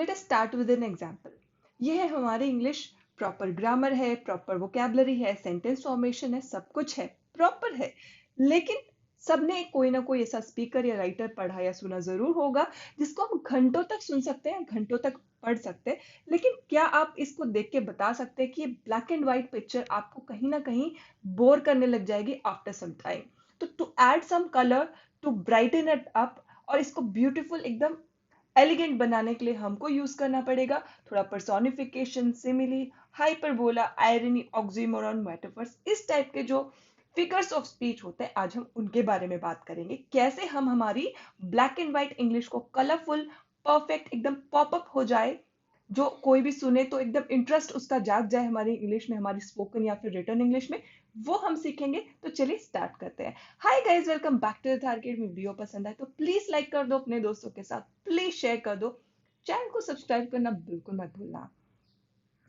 Let us start with an example. ये है हमारी इंग्लिश, प्रॉपर ग्रामर है, प्रॉपर वोकैबुलरी है, सेंटेंस फॉर्मेशन है, सब कुछ है, प्रॉपर है। लेकिन सबने कोई ना कोई ऐसा स्पीकर या राइटर पढ़ा या सुना जरूर होगा जिसको हम घंटों तक सुन सकते हैं, घंटों तक पढ़ सकते हैं। लेकिन क्या आप इसको देख के बता सकते हैं कि ये ब्लैक एंड व्हाइट पिक्चर आपको कहीं ना कहीं बोर करने लग जाएगी आफ्टर सम टाइम? तो to add some colour, to brighten it up और इसको ब्यूटीफुल एकदम एलिगेंट बनाने के लिए हमको यूज करना पड़ेगा थोड़ा personification, simile, hyperbola, irony, oxymoron, metaphors. इस टाइप के जो फिगर्स ऑफ स्पीच होते हैं आज हम उनके बारे में बात करेंगे। कैसे हम हमारी ब्लैक एंड व्हाइट इंग्लिश को कलरफुल, परफेक्ट, एकदम पॉपअप हो जाए, जो कोई भी सुने तो एकदम इंटरेस्ट उसका जाग जाए हमारी इंग्लिश में, हमारी स्पोकन या फिर रिटन इंग्लिश में, वो हम सीखेंगे। तो चलिए स्टार्ट करते हैं। Hi guys, welcome back to the target. में वीडियो पसंद आए तो प्लीज लाइक कर दो अपने दोस्तों के साथ, प्लीज शेयर कर दो, चैनल को सब्सक्राइब करना बिल्कुल मत भूलना।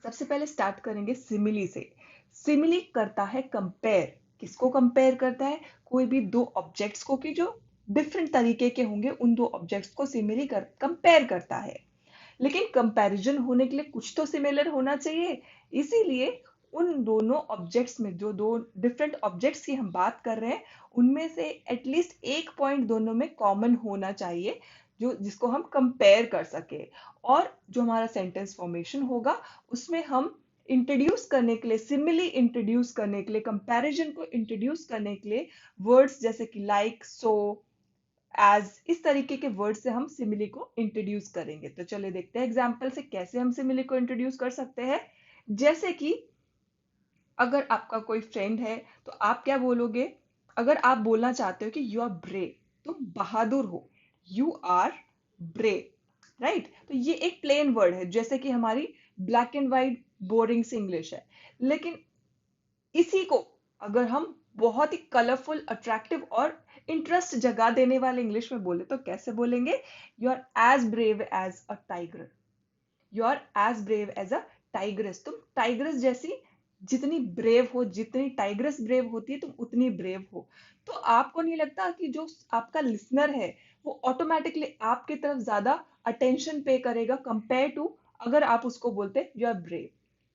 सबसे पहले स्टार्ट करेंगे सिमिली से। सिमिली करता है कंपेयर। किसको कंपेयर करता है? कोई भी दो ऑब्जेक्ट्स को, कि जो डिफरेंट तरीके के होंगे, उन दो ऑब्जेक्ट्स को सिमिली कंपेयर करता है। लेकिन कंपैरिजन होने के लिए कुछ तो सिमिलर होना चाहिए। इसीलिए उन दोनों ऑब्जेक्ट्स में, जो दो डिफरेंट ऑब्जेक्ट्स की हम बात कर रहे हैं, उनमें से एटलीस्ट एक पॉइंट दोनों में कॉमन होना चाहिए, जो जिसको हम कंपेयर कर सके। और जो हमारा सेंटेंस फॉर्मेशन होगा उसमें हम इंट्रोड्यूस करने के लिए, सिमिली इंट्रोड्यूस करने के लिए, कंपैरिजन को इंट्रोड्यूस करने के लिए वर्ड्स जैसे कि लाइक, सो, एज, इस तरीके के वर्ड से हम सिमिली को इंट्रोड्यूस करेंगे। तो चलिए देखते हैं एग्जाम्पल से कैसे हम सिमिली को इंट्रोड्यूस कर सकते हैं। जैसे कि अगर आपका कोई फ्रेंड है तो आप क्या बोलोगे? अगर आप बोलना चाहते हो कि यू आर ब्रेव, तुम बहादुर हो, यू आर ब्रेव, राइट? तो ये एक प्लेन वर्ड है, जैसे कि हमारी ब्लैक एंड व्हाइट बोरिंग सी इंग्लिश है। लेकिन इसी को अगर हम बहुत ही कलरफुल, अट्रैक्टिव और इंटरेस्ट जगा देने वाले इंग्लिश में बोले तो कैसे बोलेंगे? You are as brave as a tiger, you are as brave as a tigress, तुम टाइग्रेस जैसी, जितनी ब्रेव हो, जितनी टाइग्रेस ब्रेव होती है, तुम उतनी ब्रेव हो। तो आपको नहीं लगता कि जो आपका लिसनर है वो ऑटोमेटिकली आपकी तरफ ज्यादा अटेंशन पे करेगा कंपेयर टू अगर आप उसको बोलते यू आर ब्रेव?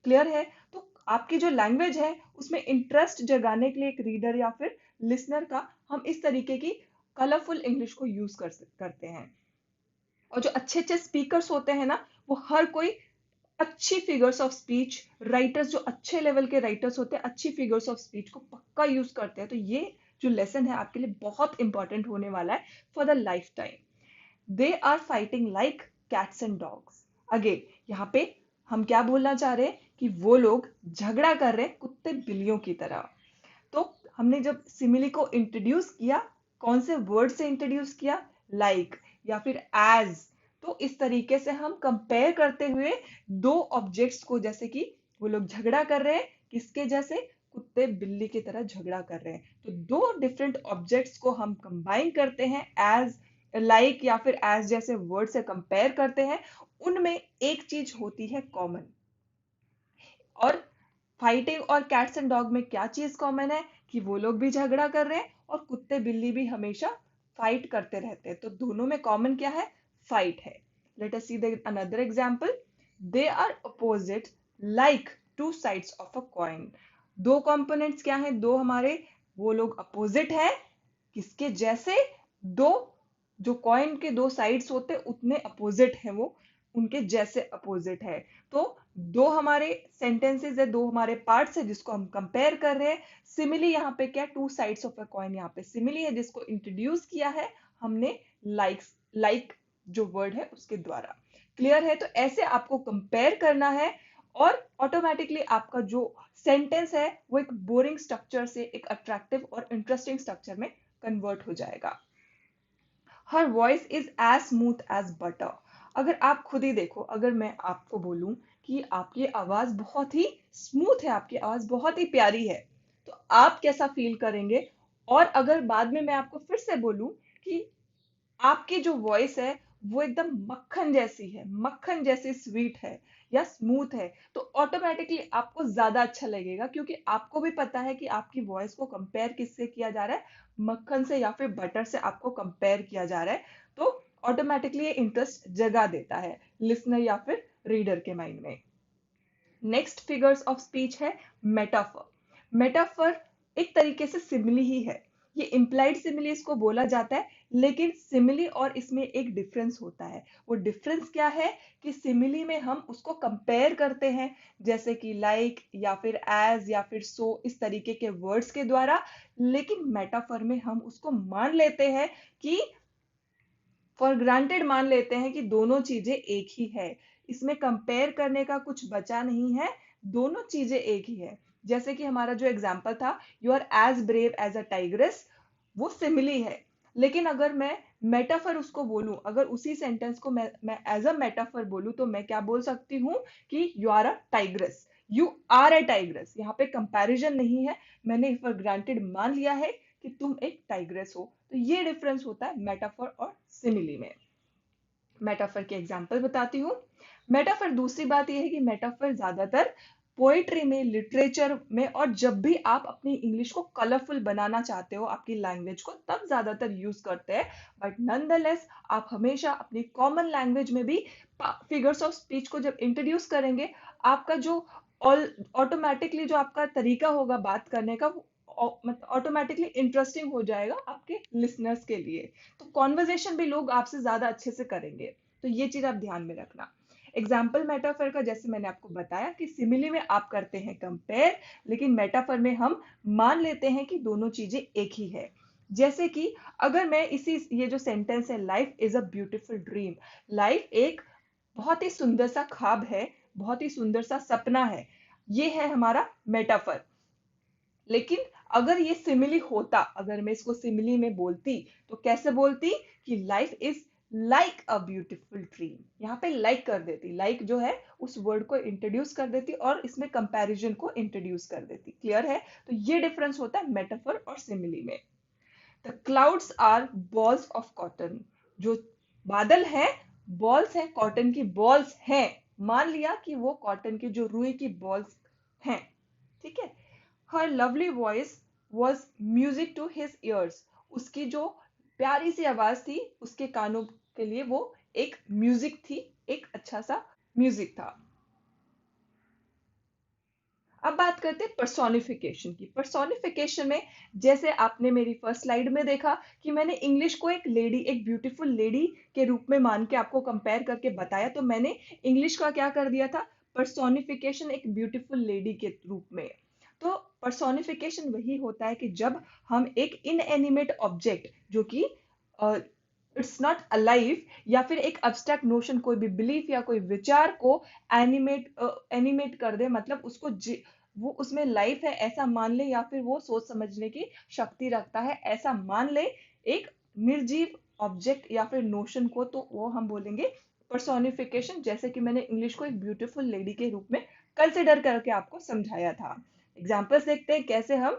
क्लियर है? तो आपकी जो लैंग्वेज है उसमें इंटरेस्ट जगाने के लिए एक रीडर या फिर लिसनर का हम इस तरीके की कलरफुल इंग्लिश को यूज करते हैं। और जो अच्छे अच्छे स्पीकर्स होते हैं ना, वो हर कोई अच्छी फिगर्स ऑफ स्पीच, राइटर्स जो अच्छे लेवल के राइटर्स होते हैं, अच्छी फिगर्स ऑफ स्पीच को पक्का यूज करते हैं। तो ये जो लेसन है आपके लिए बहुत इंपॉर्टेंट होने वाला है for the life time. They are fighting like cats and dogs. Again यहाँ पे हम क्या बोलना चाह रहे हैं कि वो लोग झगड़ा कर रहे हैं कुत्ते बिल्लियों की तरह। तो हमने जब सिमिली को इंट्रोड्यूस किया, कौन से वर्ड से इंट्रोड्यूस किया? लाइक या फिर एज। तो इस तरीके से हम कंपेयर करते हुए दो ऑब्जेक्ट्स को, जैसे कि वो लोग झगड़ा कर रहे हैं किसके जैसे? कुत्ते बिल्ली की तरह झगड़ा कर रहे हैं। तो दो डिफरेंट ऑब्जेक्ट्स को हम कंबाइन करते हैं, एज, लाइक या फिर एज जैसे वर्ड से कंपेयर करते हैं। उनमें एक चीज होती है कॉमन। और फाइटिंग और कैट्स एंड डॉग में क्या चीज कॉमन है? कि वो लोग भी झगड़ा कर रहे हैं और कुत्ते बिल्ली भी हमेशा फाइट करते रहते हैं। तो दोनों में कॉमन क्या है? फाइट है। Let us see the another example. They are opposite like two sides of a coin. दो कंपोनेंट्स क्या हैं? दो हमारे, वो लोग अपोजिट है किसके जैसे? दो, जो कॉइन के दो साइड्स होते हैं उतने अपोजिट है वो, उनके जैसे अपोजिट है। तो दो हमारे सेंटेंसेस है, दो हमारे पार्ट्स है जिसको हम कंपेयर कर रहे हैं। सिमिली यहाँ पे क्या? To sides of a coin यहाँ पे सिमिली है, जिसको इंट्रोड्यूस किया है हमने लाइक जो वर्ड है उसके द्वारा। क्लियर है? तो ऐसे आपको कंपेयर करना है और ऑटोमेटिकली आपका जो सेंटेंस है वो एक बोरिंग स्ट्रक्चर से एक अट्रैक्टिव और इंटरेस्टिंग स्ट्रक्चर में कन्वर्ट हो जाएगा। Her voice is as smooth as butter. अगर आप खुद ही देखो, अगर मैं आपको बोलूं कि आपकी आवाज बहुत ही स्मूथ है, आपकी आवाज बहुत ही प्यारी है, तो आप कैसा फील करेंगे? और अगर बाद में मैं आपको फिर से बोलूं कि आपकी जो वॉइस है वो एकदम मक्खन जैसी है, मक्खन जैसी स्वीट है या स्मूथ है, तो ऑटोमेटिकली आपको ज्यादा अच्छा लगेगा, क्योंकि आपको भी पता है कि आपकी वॉइस को कंपेयर किससे किया जा रहा है? मक्खन से या फिर बटर से आपको कंपेयर किया जा रहा है। तो ऑटोमेटिकली ये इंटरेस्ट जगा देता है लिसनर या फिर रीडर के माइंड में। नेक्स्ट फिगर्स ऑफ स्पीच है मेटाफर। मेटाफर एक तरीके से सिमिली ही है। ये इम्प्लाइड सिमिली इसको बोला जाता है, लेकिन सिमिली और इसमें एक डिफरेंस होता है। वो डिफरेंस क्या है कि सिमिली में हम उसको कंपेयर करते हैं, जैसे कि लाइक या फिर एज या फिर सो, इस तरीके के वर्ड्स के द्वारा। लेकिन मेटाफर में हम उसको मान लेते हैं कि फॉर ग्रांटेड मान लेते हैं कि दोनों चीजें एक ही है। इसमें कंपेयर करने का कुछ बचा नहीं है, दोनों चीजें एक ही है। जैसे कि हमारा जो एग्जाम्पल था, you are as brave as a tigress, वो सिमिली है। लेकिन अगर मैं मेटाफर उसको बोलूं, अगर उसी सेंटेंस को मैं एज अ मेटाफर बोलूं, तो मैं क्या बोल सकती हूँ कि you are a tigress, you are a tigress. यहाँ पे कंपैरिजन नहीं है, मैंने फॉर ग्रांटेड मान लिया है कि तुम एक टाइग्रेस हो। तो ये डिफरेंस होता है मेटाफर और सिमिली में। मेटाफर के एग्जाम्पल बताती हूँ। मेटाफर, दूसरी बात यह है कि मेटाफर ज्यादातर पोएट्री में, लिटरेचर में, और जब भी आप अपनी इंग्लिश को कलरफुल बनाना चाहते हो आपकी लैंग्वेज को, तब ज्यादातर यूज करते हैं। बट नॉनदलेस आप हमेशा अपनी कॉमन लैंग्वेज में भी फिगर्स ऑफ स्पीच को जब इंट्रोड्यूस करेंगे, आपका जो ऑटोमेटिकली जो आपका तरीका होगा बात करने का, मतलब ऑटोमेटिकली इंटरेस्टिंग हो जाएगा आपके लिसनर्स के लिए। तो कॉन्वर्जेशन भी लोग आपसे ज्यादा अच्छे से करेंगे। तो ये चीज आप ध्यान में रखना। एग्जाम्पल मेटाफर का, जैसे मैंने आपको बताया कि सिमिली में आप करते हैं कंपेयर, लेकिन मेटाफर में हम मान लेते हैं कि दोनों चीजें एक ही है। जैसे कि अगर मैं इसी, ये जो सेंटेंस है, life is a beautiful dream, life एक बहुत ही सुंदर सा ख्वाब है, बहुत ही सुंदर सा सपना है, ये है हमारा मेटाफर। लेकिन अगर ये सिमिली होता, अगर मैं इसको सिमिली में बोलती, तो कैसे बोलती कि life is like a beautiful dream. यहाँ पे लाइक कर देती, लाइक जो है उस वर्ड को इंट्रोड्यूस कर देती और इसमें कंपैरिजन को इंट्रोड्यूस कर देती। क्लियर है? तो ये डिफरेंस होता है मेटाफर और सिमिली में। The clouds are balls of cotton, जो बादल है बॉल्स है, कॉटन की बॉल्स हैं। मान लिया कि वो कॉटन की जो रुई की बॉल्स हैं। ठीक है। Her lovely voice was music to his ears, उसकी जो प्यारी सी आवाज थी उसके कानों के लिए वो एक म्यूजिक थी, एक अच्छा सा म्यूजिक था। अब बात करते हैं पर्सोनिफिकेशन की। पर्सोनिफिकेशन में, जैसे आपने मेरी फर्स्ट स्लाइड में देखा कि मैंने इंग्लिश को एक लेडी, एक ब्यूटीफुल लेडी के रूप में मान के आपको कंपेयर करके बताया, तो मैंने इंग्लिश का क्या कर दिया था, पर्सोनिफिकेशन एक ब्यूटीफुल लेडी के रूप में। तो पर्सोनिफिकेशन वही होता है कि जब हम एक इनएनिमेट ऑब्जेक्ट, जो कि इट्स नॉट अलाइव, या फिर एक अब्स्ट्रैक्ट नोशन, कोई भी बिलीफ या कोई विचार को एनिमेट कर दे, मतलब उसको वो उसमें लाइफ है ऐसा मान ले, या फिर वो सोच समझने की शक्ति रखता है ऐसा मान ले, एक निर्जीव ऑब्जेक्ट या फिर नोशन को, तो वो हम बोलेंगे पर्सोनिफिकेशन। जैसे कि मैंने इंग्लिश को एक ब्यूटीफुल लेडी के रूप में कंसिडर करके आपको समझाया था। एग्जाम्पल्स देखते हैं कैसे हम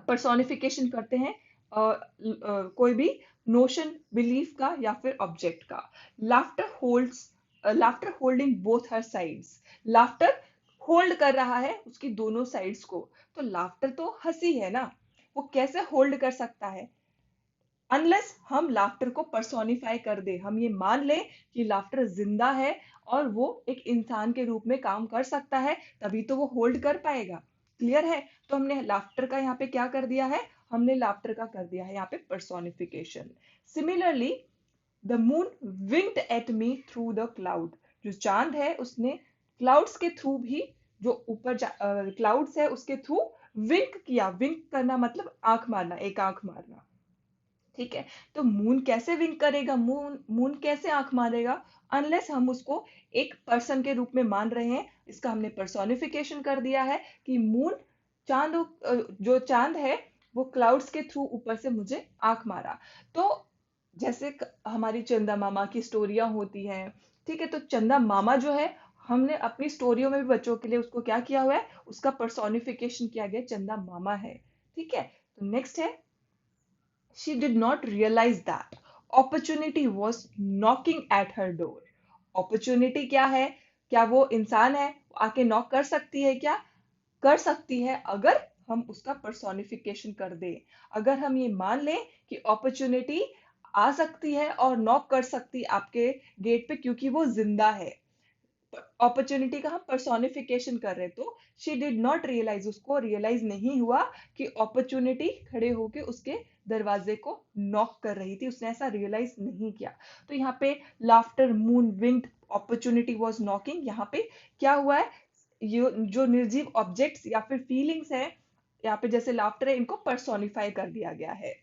पर्सोनिफिकेशन करते हैं कोई भी नोशन, बिलीफ का या फिर ऑब्जेक्ट का। Laughter holds, laughter holding both her sides, laughter hold कर रहा है उसकी दोनों साइड्स को। तो लाफ्टर तो हंसी है ना, वो कैसे होल्ड कर सकता है, अनलेस हम लाफ्टर को पर्सोनिफाई कर दे, हम ये मान ले कि लाफ्टर जिंदा है और वो एक इंसान के रूप में काम कर सकता है, तभी तो वो होल्ड कर पाएगा। क्लियर है? तो हमने लाफ्टर का यहाँ पे क्या कर दिया है, हमने लाफ्टर का कर दिया है यहाँ पे personification. Similarly, the moon winked at me through the cloud, जो चांद है उसने क्लाउड्स के थ्रू भी, जो ऊपर क्लाउड्स है उसके थ्रू विंक किया। विंक करना मतलब आंख मारना, एक आंख मारना। ठीक है। तो मून कैसे विंक करेगा, मून मून कैसे आंख मारेगा, अनलेस हम उसको एक पर्सन के रूप में मान रहे हैं। इसका हमने पर्सोनिफिकेशन कर दिया है कि मून, चांद, जो चांद है वो क्लाउड्स के थ्रू ऊपर से मुझे आंख मारा। तो जैसे हमारी चंदा मामा की स्टोरियां होती हैं, ठीक है, तो चंदा मामा जो है, हमने अपनी स्टोरियों में भी बच्चों के लिए उसको क्या किया हुआ है, उसका पर्सोनिफिकेशन किया गया, चंदा मामा है। ठीक है। तो नेक्स्ट है, she did not realize that opportunity was knocking at her door. opportunity क्या है, क्या वो इंसान है, आके नॉक कर सकती है क्या, कर सकती है अगर हम उसका पर्सोनिफिकेशन कर दें। अगर हम ये मान लें कि अपॉर्चुनिटी आ सकती है और नॉक कर सकती है आपके गेट पे, क्योंकि वो जिंदा है। अपॉर्चुनिटी का हम पर्सोनिफिकेशन कर रहे हैं, तो शी डिड नॉट रियलाइज, उसको रियलाइज नहीं हुआ कि अपॉर्चुनिटी खड़े होके उसके दरवाजे को नॉक कर रही थी, उसने ऐसा रियलाइज नहीं किया। तो यहाँ पे laughter moon wind opportunity was knocking, यहाँ पे क्या हुआ है, ये जो निर्जीव ऑब्जेक्ट्स या फिर फीलिंग्स है, यहाँ पे जैसे लाफ्टर है, इनको पर्सोनिफाई कर दिया गया है।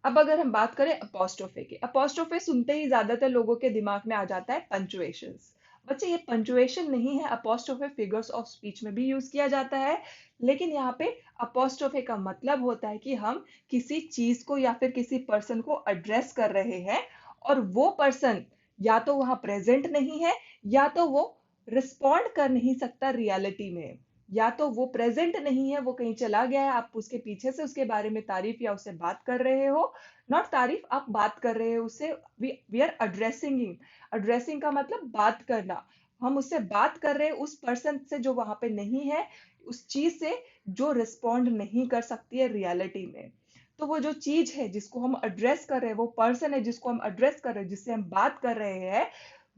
अब अगर हम बात करें अपोस्ट्रोफे की, अपोस्ट्रोफे सुनते ही ज्यादातर लोगों के दिमाग में आ जाता है पंचुएशंस। बच्चे ये पंचुएशन नहीं है, अपोस्ट्रोफे फिगर्स ऑफ स्पीच में भी यूज किया जाता है। लेकिन यहाँ पे अपोस्ट्रोफे का मतलब होता है कि हम किसी चीज को या फिर किसी पर्सन को एड्रेस कर रहे हैं, और वो पर्सन या तो वहां प्रेजेंट नहीं है, या तो वो रिस्पॉन्ड कर नहीं सकता रियलिटी में, या तो वो प्रेजेंट नहीं है, वो कहीं चला गया है, आप उसके पीछे से उसके बारे में तारीफ या उससे बात कर रहे हो, नॉट तारीफ, आप बात कर रहे हो उससे, we are addressing him. Addressing का मतलब बात करना, हम उससे बात कर रहे हैं, उस पर्सन से जो वहां पे नहीं है, उस चीज से जो रिस्पॉन्ड नहीं कर सकती है रियलिटी में। तो वो जो चीज है जिसको हम एड्रेस कर रहे हैं, वो पर्सन है जिसको हम एड्रेस कर रहे हैं, जिससे हम बात कर रहे हैं,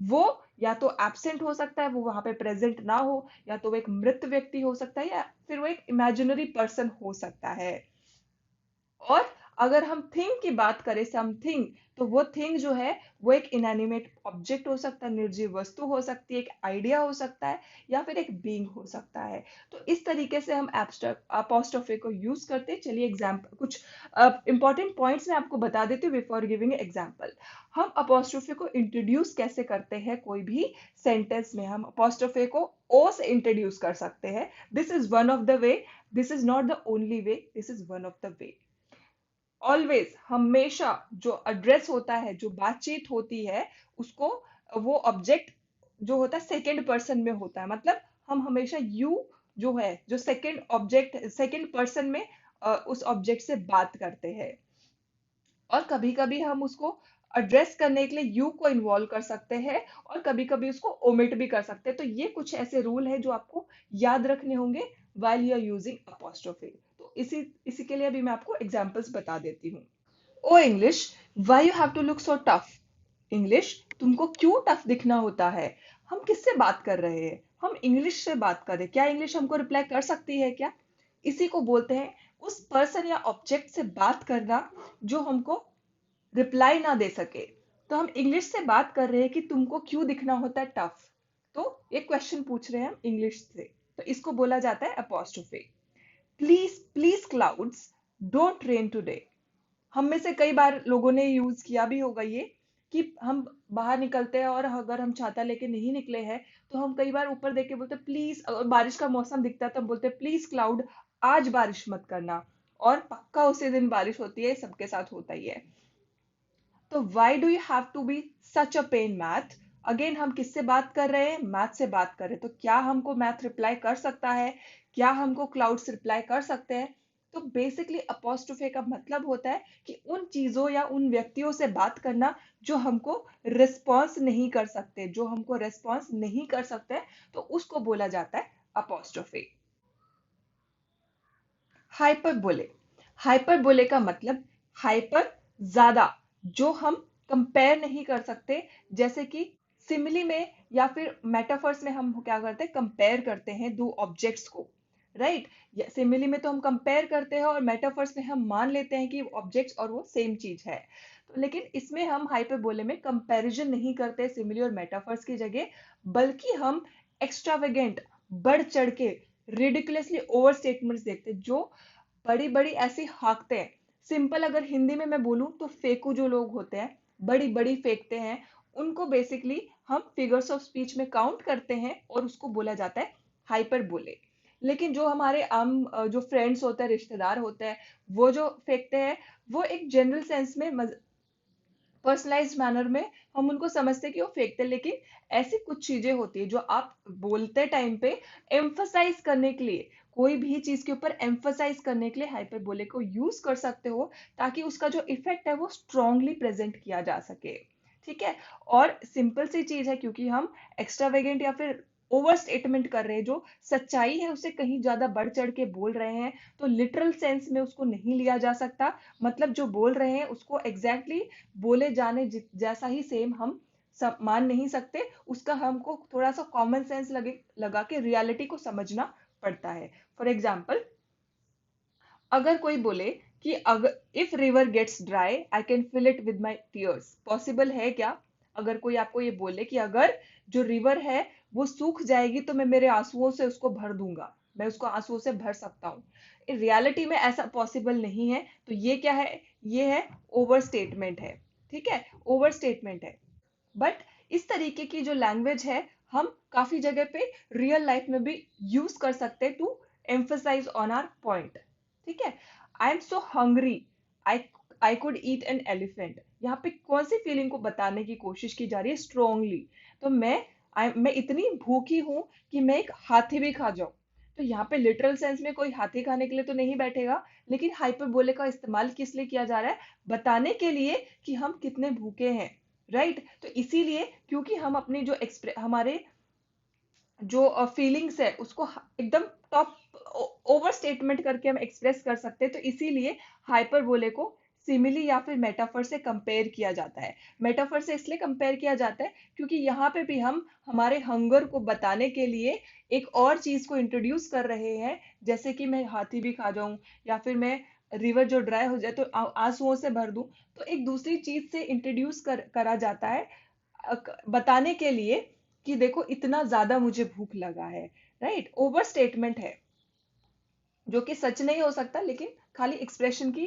वो या तो एब्सेंट हो सकता है, वो वहां पे प्रेजेंट ना हो, या तो वो एक मृत व्यक्ति हो सकता है, या फिर वो एक इमेजिनरी पर्सन हो सकता है। और अगर हम थिंग की बात करें, समथिंग, तो वो थिंग जो है वो एक इनएनिमेट ऑब्जेक्ट हो सकता है, निर्जीव वस्तु हो सकती है, एक आइडिया हो सकता है, या फिर एक बीइंग हो सकता है। तो इस तरीके से हम एब्स्ट्रैक्ट अपोस्ट्रोफे को यूज करते हैं। चलिए एग्जाम्पल, कुछ इंपॉर्टेंट पॉइंट्स मैं आपको बता देती हूँ बिफोर गिविंग एग्जाम्पल। हम अपोस्ट्रोफे को इंट्रोड्यूस कैसे करते हैं, कोई भी सेंटेंस में हम अपोस्ट्रोफे को ओ से इंट्रोड्यूस कर सकते हैं। This is one of the way, this is not the only way, this is one of the way. Always, हमेशा जो एड्रेस होता है, जो बातचीत होती है, उसको, वो ऑब्जेक्ट जो होता है सेकंड पर्सन में होता है, मतलब हम हमेशा यू जो है, जो सेकंड ऑब्जेक्ट सेकंड पर्सन में उस ऑब्जेक्ट से बात करते हैं। और कभी कभी हम उसको एड्रेस करने के लिए यू को इन्वॉल्व कर सकते हैं, और कभी कभी उसको ओमिट भी कर सकते हैं। तो ये कुछ ऐसे रूल है जो आपको याद रखने होंगे while you are using apostrophe। तो इसी इसी के लिए भी मैं आपको एग्जांपल्स बता देती हूँ। O English, why you have to look so tough? English, तुमको क्यों टफ दिखना होता है? हम किससे बात कर रहे हैं? हम इंग्लिश से बात कर रहे हैं, क्या इंग्लिश हमको रिप्लाई कर सकती है क्या? इसी को बोलते हैं उस पर्सन या ऑब्जेक्ट से बात करना जो हमको रिप्लाई ना दे सके। तो हम इंग्लिश से बात कर रहे हैं कि तुमको क्यों दिखना होता है टफ, तो एक क्वेश्चन पूछ रहे हैं हम इंग्लिश से, तो इसको बोला जाता है apostrophe. Please please clouds, don't rain today. हम में से कई बार लोगों ने यूज किया भी होगा ये, कि हम बाहर निकलते हैं और अगर हम छाता लेके नहीं निकले हैं, तो हम कई बार ऊपर देख के बोलते प्लीज, बारिश का मौसम दिखता है तो हम बोलते प्लीज क्लाउड, आज बारिश मत करना। और पक्का उसी दिन बारिश होती है, सबके साथ होता ही है। तो why do you have to be such a pain math? Again हम किससे बात कर रहे हैं? मैथ से बात कर रहे हैं। तो क्या हमको मैथ रिप्लाई कर सकता है? क्या हमको क्लाउड्स रिप्लाई कर सकते हैं? तो बेसिकली अपोस्ट्रोफे का मतलब होता है कि उन चीजों या उन व्यक्तियों से बात करना जो हमको रिस्पॉन्स नहीं कर सकते, जो हमको रिस्पॉन्स नहीं कर सकते, तो उसको बोला जाता है अपोस्ट्रोफे। हाइपरबोले, हाइपरबोले का मतलब हाइपर, ज्यादा, जो हम कंपेयर नहीं कर सकते। जैसे कि सिमिली में या फिर मेटाफर्स में हम क्या करते हैं, कंपेयर करते हैं दो ऑब्जेक्ट्स को, राइट। सिमिली में तो हम कंपेयर करते हैं, और मेटाफर्स में हम मान लेते हैं कि ऑब्जेक्ट्स और वो सेम चीज है। तो लेकिन इसमें हम हाइपरबोले में कंपैरिजन नहीं करते सिमिली और मेटाफर्स की जगह, बल्कि हम एक्स्ट्रावेगेंट, बढ़ चढ़ के, रिडिकुलसली ओवर स्टेटमेंट्स देखते हैं, जो बड़ी बड़ी ऐसी हाँकते हैं। सिंपल अगर हिंदी में मैं बोलूं तो फेकू जो लोग होते हैं, बड़ी बड़ी फेंकते हैं, उनको बेसिकली हम फिगर्स ऑफ स्पीच में काउंट करते हैं, और उसको बोला जाता है हाइपर बोले। लेकिन जो हमारे आम जो फ्रेंड्स होते हैं, रिश्तेदार होते हैं, वो जो फेंकते हैं, वो एक जनरल सेंस में, पर्सनलाइज्ड मैनर में हम उनको समझते हैं कि वो फेंकते हैं। लेकिन ऐसी कुछ चीजें होती है जो आप बोलते टाइम पे एम्फसाइज करने के लिए, कोई भी चीज के ऊपर एम्फसाइज करने के लिए हाइपरबोले को यूज कर सकते हो, ताकि उसका जो इफेक्ट है वो स्ट्रांगली प्रेजेंट किया जा सके। ठीक है। और सिंपल सी चीज है, क्योंकि हम एक्स्ट्रावेगेंट या फिर ओवर स्टेटमेंट कर रहे हैं, जो सच्चाई है उसे कहीं ज्यादा बढ़ चढ़ के बोल रहे हैं, तो लिटरल सेंस में उसको नहीं लिया जा सकता। मतलब जो बोल रहे हैं उसको एग्जैक्टली बोले जाने जैसा ही सेम हम सब मान नहीं सकते, उसका हमको थोड़ा सा कॉमन सेंस लगा के रियलिटी को समझना पड़ता है। फॉर एग्जाम्पल, अगर कोई बोले कि अगर if river gets dry I can fill it with my tears, possible है क्या? अगर कोई आपको ये बोले कि अगर जो रिवर है वो सूख जाएगी तो मैं मेरे आंसुओं से उसको भर दूंगा, मैं उसको आंसुओं से भर सकता हूँ, इन रियलिटी में ऐसा पॉसिबल नहीं है, तो ये क्या है? ये है ओवर स्टेटमेंट है। ठीक है, ओवर स्टेटमेंट है। बट इस तरीके की जो लैंग्वेज है हम काफी जगह पे रियल लाइफ में भी यूज कर सकते हैं to emphasize on our point. ठीक है, I am so hungry, I I could eat an elephant, यहाँ पे कौन सी फीलिंग को बताने की कोशिश की जा रही है? स्ट्रोंगली। तो मैं इतनी भूखी हूं कि मैं एक हाथी भी खा जाऊं। तो यहाँ पे लिटरल सेंस में कोई हाथी खाने के लिए तो नहीं बैठेगा, लेकिन हाइपरबोले का इस्तेमाल किस लिए किया जा रहा है? बताने के लिए कि हम कितने भूखे हैं। राइट, तो इसीलिए क्योंकि हम अपनी जो हमारे जो फीलिंग्स है उसको एकदम टॉप ओवर स्टेटमेंट करके हम एक्सप्रेस कर सकते हैं, तो इसीलिए हाइपरबोले को सिमिली या फिर मेटाफर से कंपेयर किया जाता है। मेटाफर से इसलिए कंपेयर किया जाता है क्योंकि यहाँ पे भी हम हमारे हंगर को बताने के लिए एक और चीज को इंट्रोड्यूस कर रहे हैं, जैसे कि मैं हाथी भी खा जाऊं, या फिर मैं रिवर जो ड्राई हो जाए तो आंसुओं से भर दूं। तो एक दूसरी चीज से इंट्रोड्यूस करा जाता है बताने के लिए कि देखो इतना ज्यादा मुझे भूख लगा है। राइट, ओवर स्टेटमेंट है जो कि सच नहीं हो सकता, लेकिन खाली एक्सप्रेशन की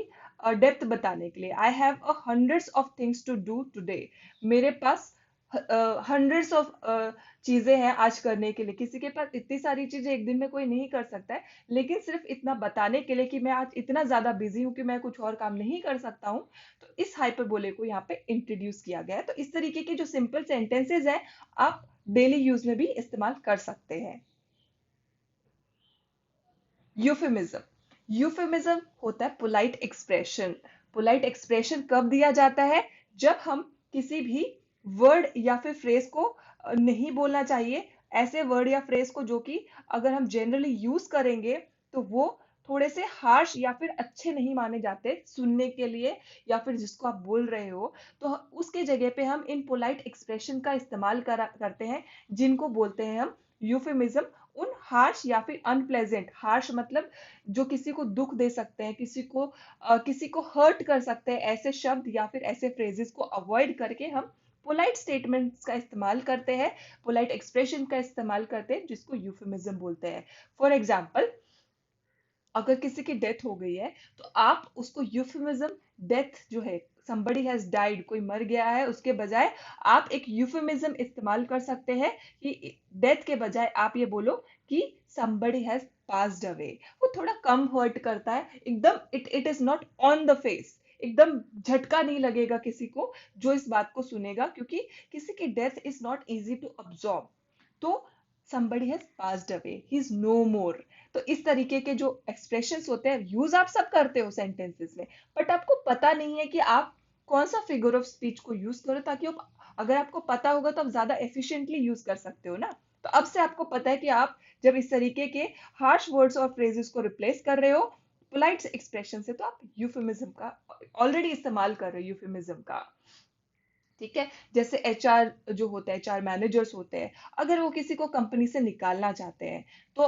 डेप्थ बताने के लिए। I have a hundreds of things to do today, मेरे पास हंड्रेड्स ऑफ चीजें हैं आज करने के लिए। किसी के पास इतनी सारी चीजें एक दिन में कोई नहीं कर सकता है, लेकिन सिर्फ इतना बताने के लिए कि मैं आज इतना ज्यादा बिजी हूं कि मैं कुछ और काम नहीं कर सकता हूं, तो इस हाइपरबोले को यहाँ पे इंट्रोड्यूस किया गया है। तो इस तरीके के जो सिंपल सेंटेंसेस हैं आप डेली यूज में भी इस्तेमाल कर सकते हैं। यूफेमिज्म, यूफेमिज्म होता है पोलाइट एक्सप्रेशन। पोलाइट एक्सप्रेशन कब दिया जाता है? जब हम किसी भी वर्ड या फिर फ्रेज को नहीं बोलना चाहिए, ऐसे वर्ड या फ्रेज को जो कि अगर हम जनरली यूज करेंगे तो वो थोड़े से हार्श या फिर अच्छे नहीं माने जाते सुनने के लिए, या फिर जिसको आप बोल रहे हो, तो उसके जगह पे हम इन पोलाइट एक्सप्रेशन का इस्तेमाल करते हैं, जिनको बोलते हैं हम यूफेमिज्म। उन हार्श या फिर अनप्लेजेंट, हार्श मतलब जो किसी को दुख दे सकते हैं, किसी को हर्ट कर सकते हैं, ऐसे शब्द या फिर ऐसे फ्रेजेस को अवॉइड करके हम पोलाइट स्टेटमेंट्स का इस्तेमाल करते हैं, पोलाइट एक्सप्रेशन का इस्तेमाल करते हैं, जिसको यूफेमिज्म बोलते हैं। फॉर एग्जाम्पल, अगर किसी की डेथ हो गई है तो आप उसको यूफेमिज्म, डेथ जो है somebody has died, कोई मर गया है, उसके बजाय आप एक यूफेमिज्म इस्तेमाल कर सकते हैं कि डेथ के बजाय आप ये बोलो कि somebody has passed away। वो थोड़ा कम हर्ट करता है, एकदम it is not on the face, एकदम झटका नहीं लगेगा किसी को जो इस बात को सुनेगा, क्योंकि किसी की death is not easy to absorb. तो somebody has passed away, he is no more। तो इस तरीके के जो एक्सप्रेशंस होते हैं यूज आप सब करते हो सेंटेंसेस में, बट आपको पता नहीं है कि आप कौन सा फिगर ऑफ स्पीच को यूज करो, ताकि अगर आपको पता होगा तो आप ज्यादा एफिशिएंटली यूज कर सकते हो ना। तो अब से आपको पता है कि आप जब इस तरीके के हार्श वर्ड्स और फ्रेजेस को रिप्लेस कर रहे हो पोलाइट एक्सप्रेशन से, तो आप यूफेमिज्म का ऑलरेडी इस्तेमाल कर रहे हो, यूफेमिज्म का। ठीक है, जैसे एचआर जो होता है, एचआर मैनेजर्स होते हैं, अगर वो किसी को कंपनी से निकालना चाहते हैं, तो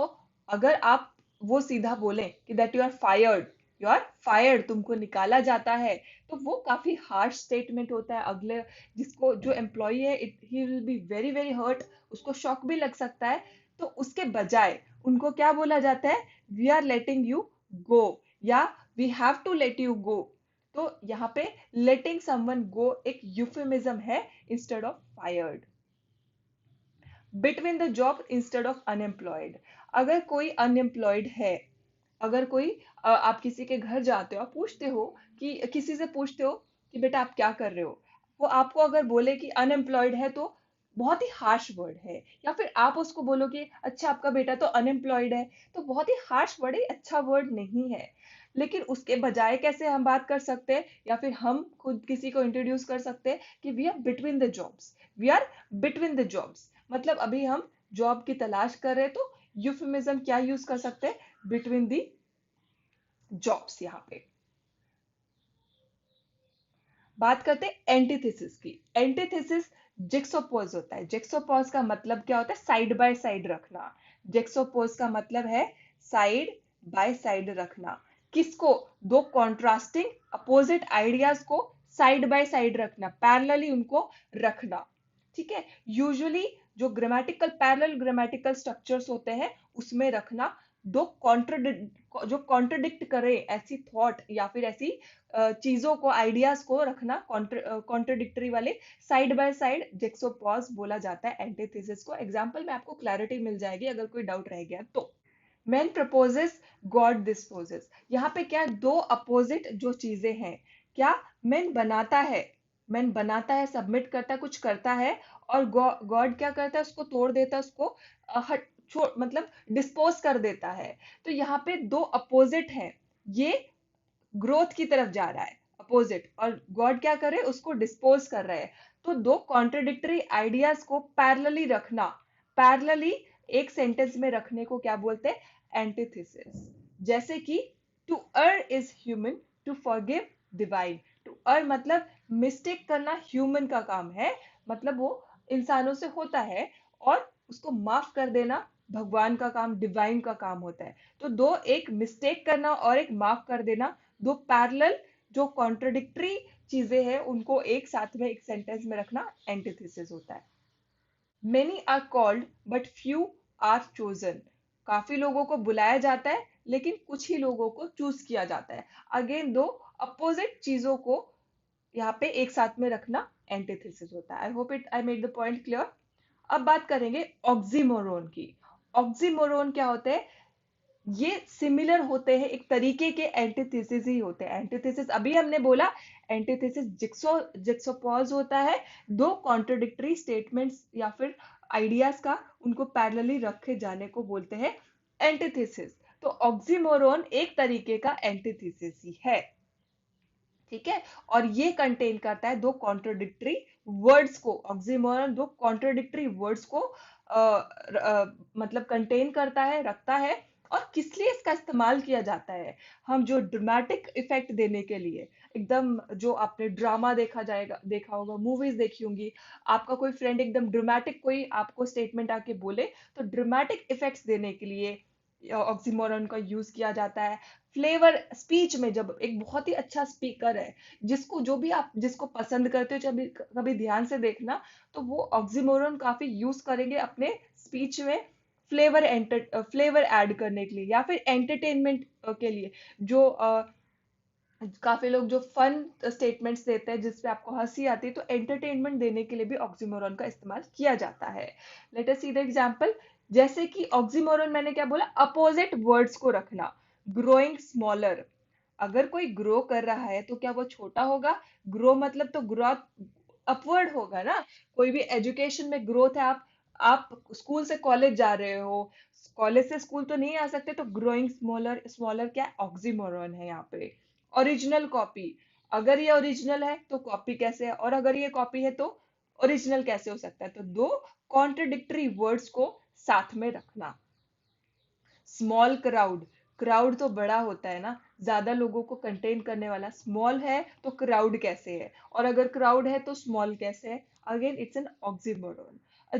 अगर आप वो सीधा बोलें कि that you are fired, you are fired, तुमको निकाला जाता है, तो वो काफी हार्श स्टेटमेंट होता है। अगले जिसको जो एम्प्लॉय है ही will be very very hurt, उसको शॉक भी लग सकता है। तो उसके बजाय उनको क्या बोला जाता है? We are letting you go, या we have to let you go. तो यहाँ पे लेटिंग समवन गो एक यूफेमिज्म है instead of fired. Between the job instead of unemployed, अगर कोई अनएम्प्लॉयड है, अगर कोई आप किसी के घर जाते हो, आप पूछते हो कि किसी से पूछते हो कि बेटा आप क्या कर रहे हो, वो आपको अगर बोले कि अनएम्प्लॉयड है तो बहुत ही हार्श वर्ड है। या फिर आप उसको बोलो कि अच्छा आपका बेटा तो अनएम्प्लॉयड है, तो बहुत ही हार्श वर्ड है, अच्छा वर्ड नहीं है। लेकिन उसके बजाय कैसे हम बात कर सकते हैं, या फिर हम खुद किसी को इंट्रोड्यूस कर सकते हैं कि we are between the jobs, we are between the jobs, मतलब अभी हम जॉब की तलाश कर रहे हैं तो यूफेमिज्म क्या यूज कर सकते हैं, बिटवीन दी जॉब्स। यहाँ पे बात करते हैं एंटीथेसिस की। एंटीथेसिस जिक्सोपोज होता है। जिक्सोपोज का मतलब क्या होता है, साइड बाय साइड रखना। जिक्सोपोज का मतलब है साइड बाय साइड रखना। किसको, दो कॉन्ट्रास्टिंग अपोजिट आइडियाज को साइड बाय साइड रखना, पैरेलली उनको रखना। ठीक है, यूजुअली जो ग्रामेटिकल पैरेलल ग्रामेटिकल स्ट्रक्चर्स होते हैं उसमें रखना। दो कॉन्ट्रडिक्ट, जो कॉन्ट्रडिक्ट करे ऐसी थॉट या फिर ऐसी चीजों को, आइडियाज को रखना कॉन्ट्रडिक्टरी वाले, साइड बाय साइड जिक्सोपॉज बोला जाता है एंटीथेसिस को। एग्जांपल में आपको क्लैरिटी मिल जाएगी अगर कोई डाउट रह गया तो। Man proposes, God disposes. यहाँ पे क्या, दो अपोजिट जो चीजें हैं, क्या, मैन बनाता है, मैन बनाता है, सबमिट करता है, कुछ करता है, और गॉड क्या करता है, उसको तोड़ देता है, उसको हट छोड़ मतलब डिस्पोज कर देता है। तो यहाँ पे दो अपोजिट है, ये ग्रोथ की तरफ जा रहा है अपोजिट, और गॉड क्या कर रहे हैं, उसको डिस्पोज कर रहे हैं। तो दो कॉन्ट्रडिक्टरी आइडियाज को पैरेलली रखना, पैरेलली एक सेंटेंस में रखने को क्या बोलते हैं, एंटीथेसिस। जैसे कि to err is human, to forgive divine. To err मतलब मिस्टेक करना ह्यूमन का काम है, मतलब वो इंसानों से होता है, और उसको माफ कर देना भगवान का काम, डिवाइन का काम होता है। तो दो, एक मिस्टेक करना और एक माफ कर देना, दो पैरेलल जो कॉन्ट्रडिक्टरी चीजें हैं उनको एक साथ में एक सेंटेंस में रखना एंटीथेसिस होता है। Many are called but few are chosen. काफी लोगों को बुलाया जाता है लेकिन कुछ ही लोगों को चूज किया जाता है। अगेन दो अपोजिट चीजों को यहाँ पे एक साथ में रखना एंटीथेसिस होता है। I hope it I made the point clear. अब बात करेंगे ऑक्सीमोरोन की। ऑक्सीमोरोन क्या होते हैं, ये सिमिलर होते हैं, एक तरीके के एंटीथेसिस ही होते हैं। एंटीथेसिस अभी हमने बोला, एंटीथेसिस जिक्सोपॉज होता है, दो कॉन्ट्रडिक्टरी स्टेटमेंट्स या फिर आइडियाज का उनको पैरेलली रखे जाने को बोलते हैं एंटीथेसिस। तो ऑक्सीमोरोन एक तरीके का एंटीथेसिस ही है। ठीक है, और ये कंटेन करता है दो कॉन्ट्रोडिक्टरी वर्ड्स को। ऑक्सीमोरन दो कॉन्ट्रोडिक्टरी वर्ड्स को मतलब कंटेन करता है, रखता है। और किस लिए इसका इस्तेमाल किया जाता है, हम जो ड्रामेटिक इफेक्ट देने के लिए, एकदम जो आपने ड्रामा देखा होगा, मूवीज देखी होंगी, आपका कोई फ्रेंड एकदम ड्रामेटिक कोई आपको स्टेटमेंट आके बोले, तो ड्रामेटिक इफेक्ट्स देने के लिए ऑक्सीमोरन का यूज किया जाता है। फ्लेवर स्पीच में, जब एक बहुत ही अच्छा स्पीकर है, जिसको जो भी आप जिसको पसंद करते हो, जब कभी ध्यान से देखना, तो वो ऑक्सीमोरन काफी यूज करेंगे अपने स्पीच में, फ्लेवर ऐड करने के लिए या फिर एंटरटेनमेंट के लिए। जो काफी लोग जो फन स्टेटमेंट्स देते हैं जिसपे आपको हंसी आती है, तो एंटरटेनमेंट देने के लिए भी ऑक्सीमोरन का इस्तेमाल किया जाता है। Let us see the example. जैसे कि ऑक्सीमोरन, मैंने क्या बोला, अपोजिट वर्ड्स को रखना। ग्रोइंग स्मॉलर, अगर कोई ग्रो कर रहा है तो क्या वो छोटा होगा, ग्रो मतलब तो ग्रोथ अपवर्ड होगा ना। कोई भी एजुकेशन में ग्रोथ है, आप स्कूल से कॉलेज जा रहे हो, कॉलेज से स्कूल तो नहीं आ सकते, तो ग्रोइंग स्मॉलर, स्मॉलर क्या है, ऑक्सीमोरन है यहाँ पे। ओरिजिनल कॉपी, अगर ये ओरिजिनल है तो कॉपी कैसे है, और अगर ये कॉपी है तो ओरिजिनल कैसे हो सकता है। तो दो कॉन्ट्रडिक्टरी वर्ड्स को साथ में रखना। स्मॉल क्राउड, क्राउड तो बड़ा होता है ना, ज्यादा लोगों को कंटेन करने वाला। स्मॉल है तो क्राउड कैसे है, और अगर क्राउड है तो स्मॉल कैसे है। Again it's an oxymoron. A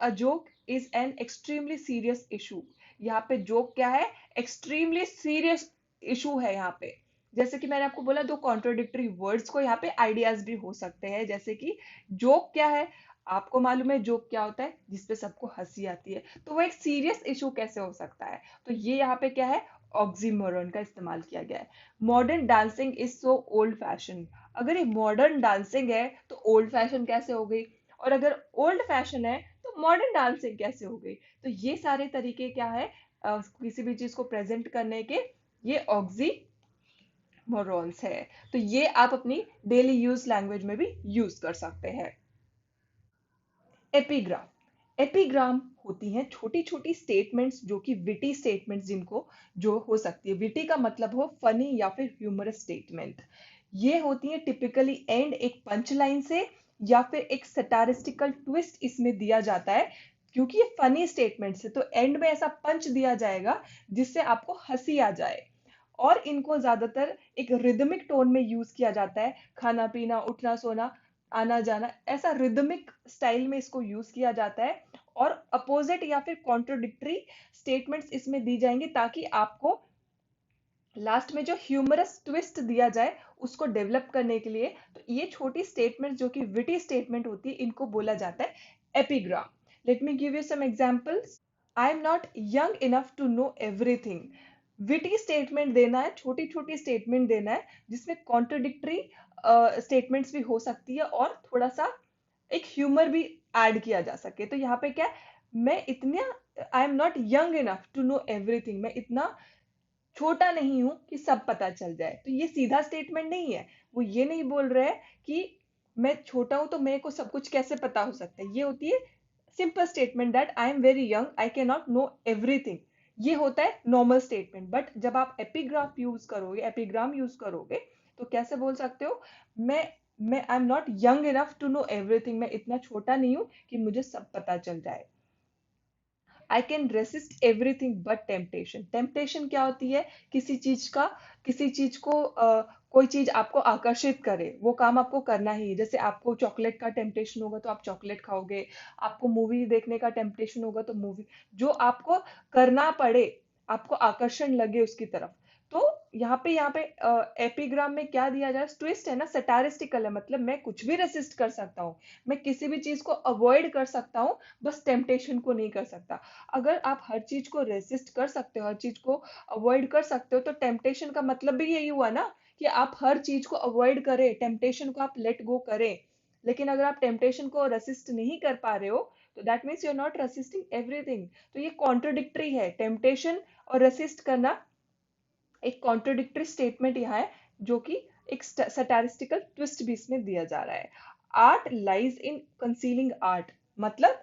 joke is an extremely serious issue. यहाँ पे जोक क्या है, एक्सट्रीमली सीरियस इशू है यहाँ पे। जैसे कि मैंने आपको बोला, दो कॉन्ट्रोडिक्टरी वर्ड्स को यहाँ पे आइडियाज भी हो सकते हैं। जैसे कि जोक क्या है, आपको मालूम है जोक क्या होता है, जिसपे सबको हंसी आती है, तो वो एक सीरियस इशू कैसे हो सकता है। तो ये यहाँ पे क्या है, ऑक्सीमोरन का इस्तेमाल किया गया है। Modern dancing is so old fashion, अगर ये मॉडर्न डांसिंग है तो ओल्ड फैशन कैसे हो गई, और अगर ओल्ड फैशन है तो मॉडर्न डांसिंग कैसे हो गई। तो ये सारे तरीके क्या है किसी भी चीज को प्रेजेंट करने के, ये ऑक्सीमोरॉन्स है। तो ये आप अपनी डेली यूज लैंग्वेज में भी यूज कर सकते हैं। एपिग्राम, एपिग्राम होती हैं छोटी छोटी स्टेटमेंट्स, जो कि विटी स्टेटमेंट्स, जिनको जो हो सकती है, विटी का मतलब हो फनी या फिर ह्यूमरस स्टेटमेंट। ये होती है टिपिकली एंड एक पंच लाइन से, या फिर एक सटारिस्टिकल ट्विस्ट इसमें दिया जाता है क्योंकि ये फनी स्टेटमेंट्स है, तो एंड में ऐसा पंच दिया जाएगा जिससे आपको हंसी आ जाए। और इनको ज्यादातर एक रिदमिक टोन में यूज किया जाता है, खाना पीना उठना सोना आना जाना, ऐसा रिदमिक स्टाइल में इसको यूज किया जाता है। और अपोजिट या फिर कॉन्ट्रोडिक्टरी स्टेटमेंट्स इसमें दी जाएंगी ताकि आपको लास्ट में जो ह्यूमरस ट्विस्ट दिया जाए उसको डेवलप करने के लिए। तो ये छोटी स्टेटमेंट जो कि विटी स्टेटमेंट होती है, इनको बोला जाता है epigram. Let me give you some examples. I am not young enough to know everything. Witty statement देना है, छोटी छोटी स्टेटमेंट देना है जिसमें कॉन्ट्रडिक्टरी स्टेटमेंट्स भी हो सकती है और थोड़ा सा एक ह्यूमर भी ऐड किया जा सके। तो यहाँ पे क्या है, मैं इतना I am not young enough to know everything, मैं इतना छोटा नहीं हूं कि सब पता चल जाए। तो ये सीधा स्टेटमेंट नहीं है, वो ये नहीं बोल रहे हैं कि मैं छोटा हूं तो मेरे को सब कुछ कैसे पता हो सकता है। ये होती है simple statement that I am very young, I can not know everything. ये होता है नॉर्मल स्टेटमेंट। बट जब आप एपिग्राफ यूज करोगे, एपिग्राम यूज करोगे, तो कैसे बोल सकते हो, मैं मैं I am not young enough to know everything, मैं इतना छोटा नहीं हूं कि मुझे सब पता चल जाए। I can resist everything but temptation. Temptation क्या होती है, किसी चीज का, किसी चीज को कोई चीज आपको आकर्षित करे, वो काम आपको करना ही है। जैसे आपको चॉकलेट का टेम्पटेशन होगा तो आप चॉकलेट खाओगे, आपको मूवी देखने का टेम्पटेशन होगा तो मूवी, जो आपको करना पड़े, आपको आकर्षण लगे उसकी तरफ। तो यहाँ पे एपिग्राम में क्या दिया जाए, ट्विस्ट है ना, सटारिस्टिकल है, मतलब मैं कुछ भी रेसिस्ट कर सकता हूँ, मैं किसी भी चीज को अवॉइड कर सकता हूँ, बस टेम्पटेशन को नहीं कर सकता। अगर आप हर चीज को रेसिस्ट कर सकते हो, हर चीज को अवॉइड कर सकते हो, तो टेम्पटेशन का मतलब भी यही हुआ ना कि आप हर चीज को अवॉइड करें, टेम्पटेशन को आप लेट गो करें। लेकिन अगर आप टेम्पटेशन को रेसिस्ट नहीं कर पा रहे हो, तो that means you are not resisting everything. तो ये कॉन्ट्रोडिक्टरी है, टेम्पटेशन और रेसिस्ट करना एक कॉन्ट्रोडिक्टरी स्टेटमेंट यहाँ है, जो कि एक सटारिस्टिकल ट्विस्ट भी इसमें दिया जा रहा है। Art lies in concealing art, मतलब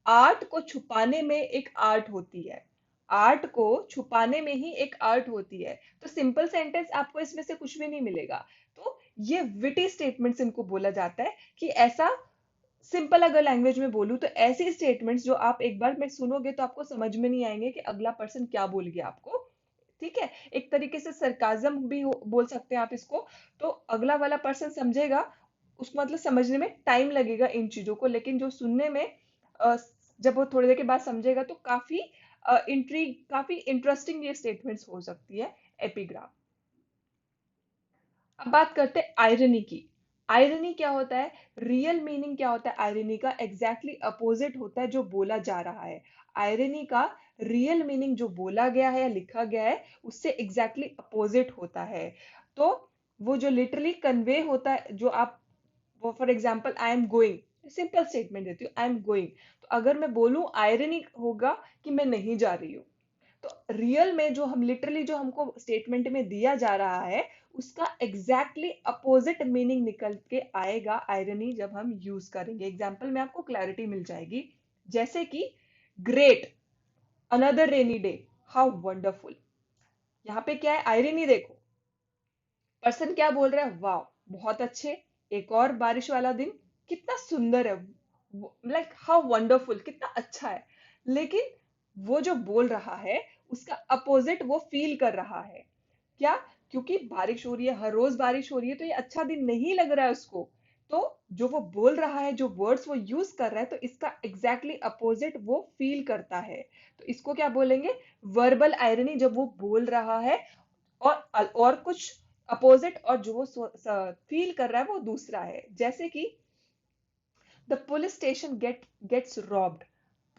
आर्ट को छुपाने में एक आर्ट होती है, आर्ट को छुपाने में ही एक आर्ट होती है। तो सिंपल सेंटेंस आपको इसमें से कुछ भी नहीं मिलेगा। तो ये विटी स्टेटमेंट्स इनको बोला जाता है कि ऐसा सिंपल, अगर लैंग्वेज में बोलूं तो ऐसी स्टेटमेंट्स जो आप एक बार में सुनोगे तो आपको समझ में नहीं आएंगे कि अगला पर्सन क्या बोल गया आपको। ठीक है, एक तरीके से सरकाजम भी बोल सकते हैं आप इसको। तो अगला वाला पर्सन समझेगा, उसको मतलब समझने में टाइम लगेगा इन चीजों को, लेकिन जो सुनने में अ, जब वो थोड़ी देर के बाद समझेगा तो काफी इंट्रीग, काफी इंटरेस्टिंग ये स्टेटमेंट्स हो सकती है एपिग्राम। अब बात करते हैं आयरनी की। आयरनी क्या होता है, रियल मीनिंग क्या होता है आयरनी का, एग्जैक्टली अपोजिट होता है जो बोला जा रहा है। आयरनी का रियल मीनिंग जो बोला गया है या लिखा गया है उससे एग्जैक्टली अपोजिट होता है। तो वो जो लिटरली कन्वे होता है, जो आप, वो for example I am going, simple statement देती हूँ, आई एम गोइंग, तो अगर मैं बोलूं आयरनी होगा कि मैं नहीं जा रही हूँ। तो रियल में जो हम लिटरली जो हमको स्टेटमेंट में दिया जा रहा है उसका एग्जैक्टली अपोजिट मीनिंग निकल के आएगा आयरनी जब हम यूज करेंगे। एग्जाम्पल में आपको क्लैरिटी मिल जाएगी, जैसे कि great, another rainy day, how wonderful. यहाँ पे क्या है, आयरनी देखो, पर्सन क्या बोल रहा है, वाह बहुत अच्छे, एक और बारिश वाला दिन, कितना सुंदर है, लाइक हाउ वंडरफुल, कितना अच्छा है। लेकिन वो जो बोल रहा है उसका अपोजिट वो फील कर रहा है। क्या, क्योंकि बारिश हो रही है, हर रोज बारिश हो रही है, तो ये अच्छा दिन नहीं लग रहा है उसको। तो जो वो बोल रहा है, जो वर्ड्स वो यूज कर रहा है, तो इसका एग्जैक्टली अपोजिट वो फील करता है। तो इसको क्या बोलेंगे, वर्बल आयरनी, जब वो बोल रहा है और कुछ अपोजिट, और जो वो फील कर रहा है वो दूसरा है। जैसे कि the police station gets robbed.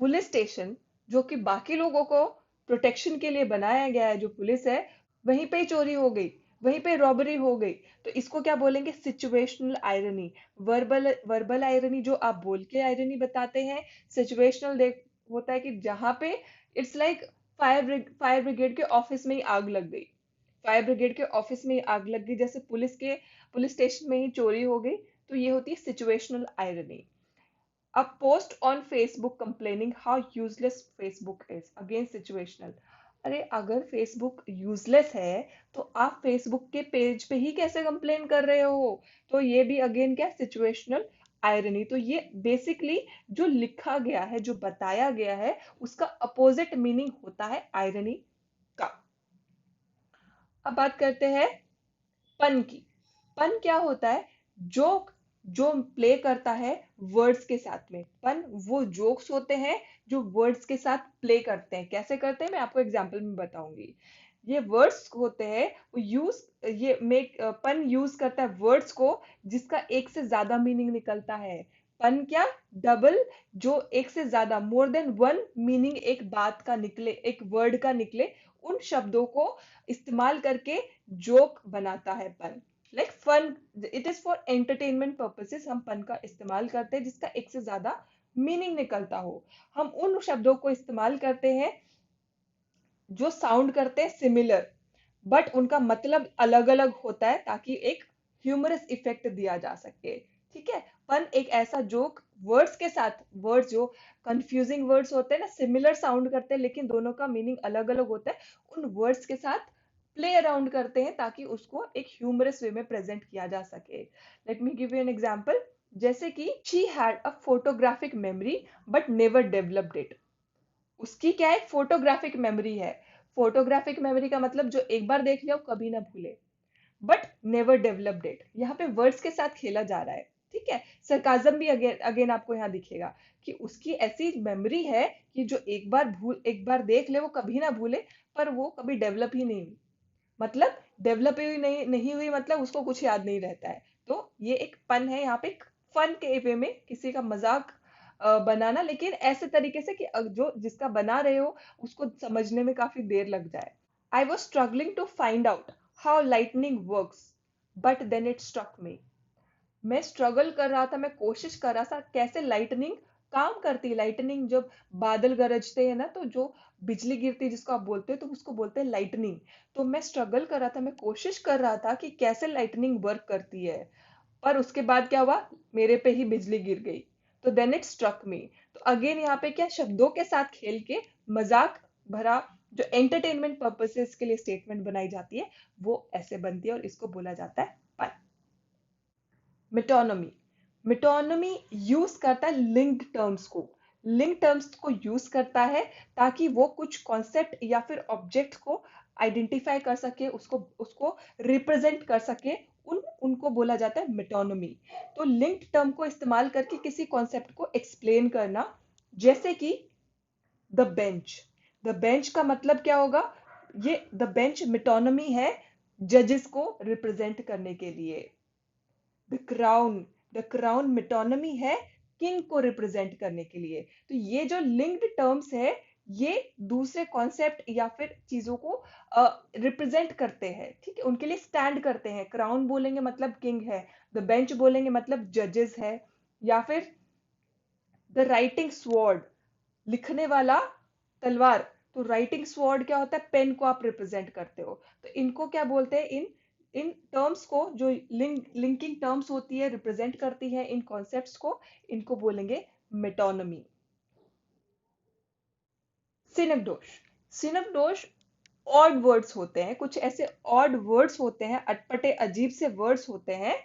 Police station जो कि बाकी लोगों को प्रोटेक्शन के लिए बनाया गया है, जो पुलिस है, वहीं पे ही चोरी हो गई, वहीं पे रॉबरी हो गई। तो इसको क्या बोलेंगे, situational irony. Verbal verbal irony जो आप बोल के आयरनी बताते हैं, सिचुएशनल देख होता है कि जहां पे इट्स लाइक फायर ब्रिगेड के ऑफिस में ही आग लग गई, फायर ब्रिगेड के ऑफिस में ही आग लग गई, जैसे पुलिस स्टेशन में ही चोरी हो गई। तो ये होती है situational irony. A post on Facebook complaining how useless Facebook is, again situational। अरे अगर फेसबुक यूजलेस है तो आप फेसबुक के पेज पे ही कैसे कंप्लेन कर रहे हो। तो ये भी अगेन क्या, सिचुएशनल आयरनी। तो ये बेसिकली जो लिखा गया है, जो बताया गया है, उसका अपोजिट मीनिंग होता है आयरनी का। अब बात करते हैं पन की। पन क्या होता है? जोक जो प्ले करता है वर्ड्स के साथ में। पन वो जोक्स होते हैं जो वर्ड्स के साथ प्ले करते हैं। कैसे करते हैं मैं आपको एग्जांपल में बताऊंगी। ये वर्ड्स होते हैं, वो यूज ये मेक पन यूज करता है वर्ड्स को जिसका एक से ज्यादा मीनिंग निकलता है। पन क्या? डबल, जो एक से ज्यादा, मोर देन वन मीनिंग एक बात का निकले, एक वर्ड का निकले, उन शब्दों को इस्तेमाल करके जोक बनाता है pun. Like fun, it is for entertainment purposes हम पन का इस्तेमाल करते हैं जिसका एक से ज्यादा मीनिंग निकलता हो। हम उन शब्दों को इस्तेमाल करते हैं जो साउंड करते हैं सिमिलर, बट उनका मतलब अलग अलग होता है ताकि एक ह्यूमरस इफेक्ट दिया जा सके। ठीक है? पन एक ऐसा जोक वर्ड्स के साथ, वर्ड्स जो कंफ्यूजिंग वर्ड्स होते हैं ना, सिमिलर साउंड करते हैं लेकिन दोनों का मीनिंग अलग अलग होता है, उन वर्ड्स के साथ प्ले अराउंड करते हैं ताकि उसको एक ह्यूमरस वे में प्रेजेंट किया जा सके। Late me give you an example. जैसे कि she had a photographic memory but never developed it. उसकी क्या है? फोटोग्राफिक मेमोरी है। फोटोग्राफिक मेमोरी का मतलब जो एक बार देख लिया वो कभी ना भूले, बट नेवर डेवलप्ड इट। यहाँ पे वर्ड्स के साथ खेला जा रहा है। ठीक है? सरकाजम भी अगेन अगेन आपको यहाँ दिखेगा कि उसकी ऐसी मेमोरी है कि जो एक बार देख ले वो कभी ना भूले, पर वो कभी डेवलप ही नहीं हुई। मतलब डेवलप ही नहीं हुई, मतलब उसको कुछ याद नहीं रहता है। तो ये एक पन है यहाँ पे, एक फन के वे में किसी का मजाक बनाना, लेकिन ऐसे तरीके से कि जो जिसका बना रहे हो उसको समझने में काफी देर लग जाए। I was struggling to find out how lightning works but then it struck me. मैं स्ट्रगल कर रहा था, मैं कोशिश कर रहा था कैसे लाइटनिंग काम करती है। लाइटनिंग जब बादल गरजते हैं ना, तो जो बिजली गिरती है जिसको आप बोलते हो, तो उसको बोलते हैं लाइटनिंग। तो मैं स्ट्रगल कर रहा था, मैं कोशिश कर रहा था कि कैसे लाइटनिंग वर्क करती है, पर उसके बाद क्या हुआ? मेरे पे ही बिजली गिर गई। तो देन इट स्ट्रक मी। तो अगेन यहाँ पे क्या, शब्दों के साथ खेल के मजाक भरा जो एंटरटेनमेंट पर्पसेस के लिए स्टेटमेंट बनाई जाती है, वो ऐसे बनती है और इसको बोला जाता है पन। मेटोनमी। मेटोनमी यूज करता है लिंक्ड टर्म्स को। लिंक टर्म्स को यूज करता है ताकि वो कुछ कॉन्सेप्ट या फिर ऑब्जेक्ट को आइडेंटिफाई कर सके, उसको उसको रिप्रेजेंट कर सके। उनको बोला जाता है मेटोनमी। तो लिंक्ड टर्म को इस्तेमाल करके किसी कॉन्सेप्ट को एक्सप्लेन करना। जैसे कि द बेंच। द बेंच का मतलब क्या होगा? ये द बेंच मेटोनमी है जजेस को रिप्रेजेंट करने के लिए। The crown. The crown metonymy है किंग को रिप्रेजेंट करने के लिए। तो ये जो लिंक्ड टर्म्स है, ये दूसरे कॉन्सेप्ट या फिर चीजों को रिप्रेजेंट करते हैं। ठीक है? उनके लिए स्टैंड करते हैं। क्राउन बोलेंगे मतलब किंग है, द बेंच बोलेंगे मतलब जजेस है, या फिर द राइटिंग स्वॉर्ड, लिखने वाला तलवार। तो राइटिंग स्वॉर्ड क्या होता है? पेन को आप रिप्रेजेंट करते हो। तो इनको क्या बोलते हैं? इन इन टर्म्स को, जो लिंकिंग टर्म्स होती है, रिप्रेजेंट करती है इन कॉन्सेप्ट्स को, इनको बोलेंगे मेटोनमी। सिनकदोष। सिनकदोष ऑड वर्ड्स होते हैं, कुछ ऐसे ऑड वर्ड्स होते हैं, अटपटे अजीब से वर्ड्स होते हैं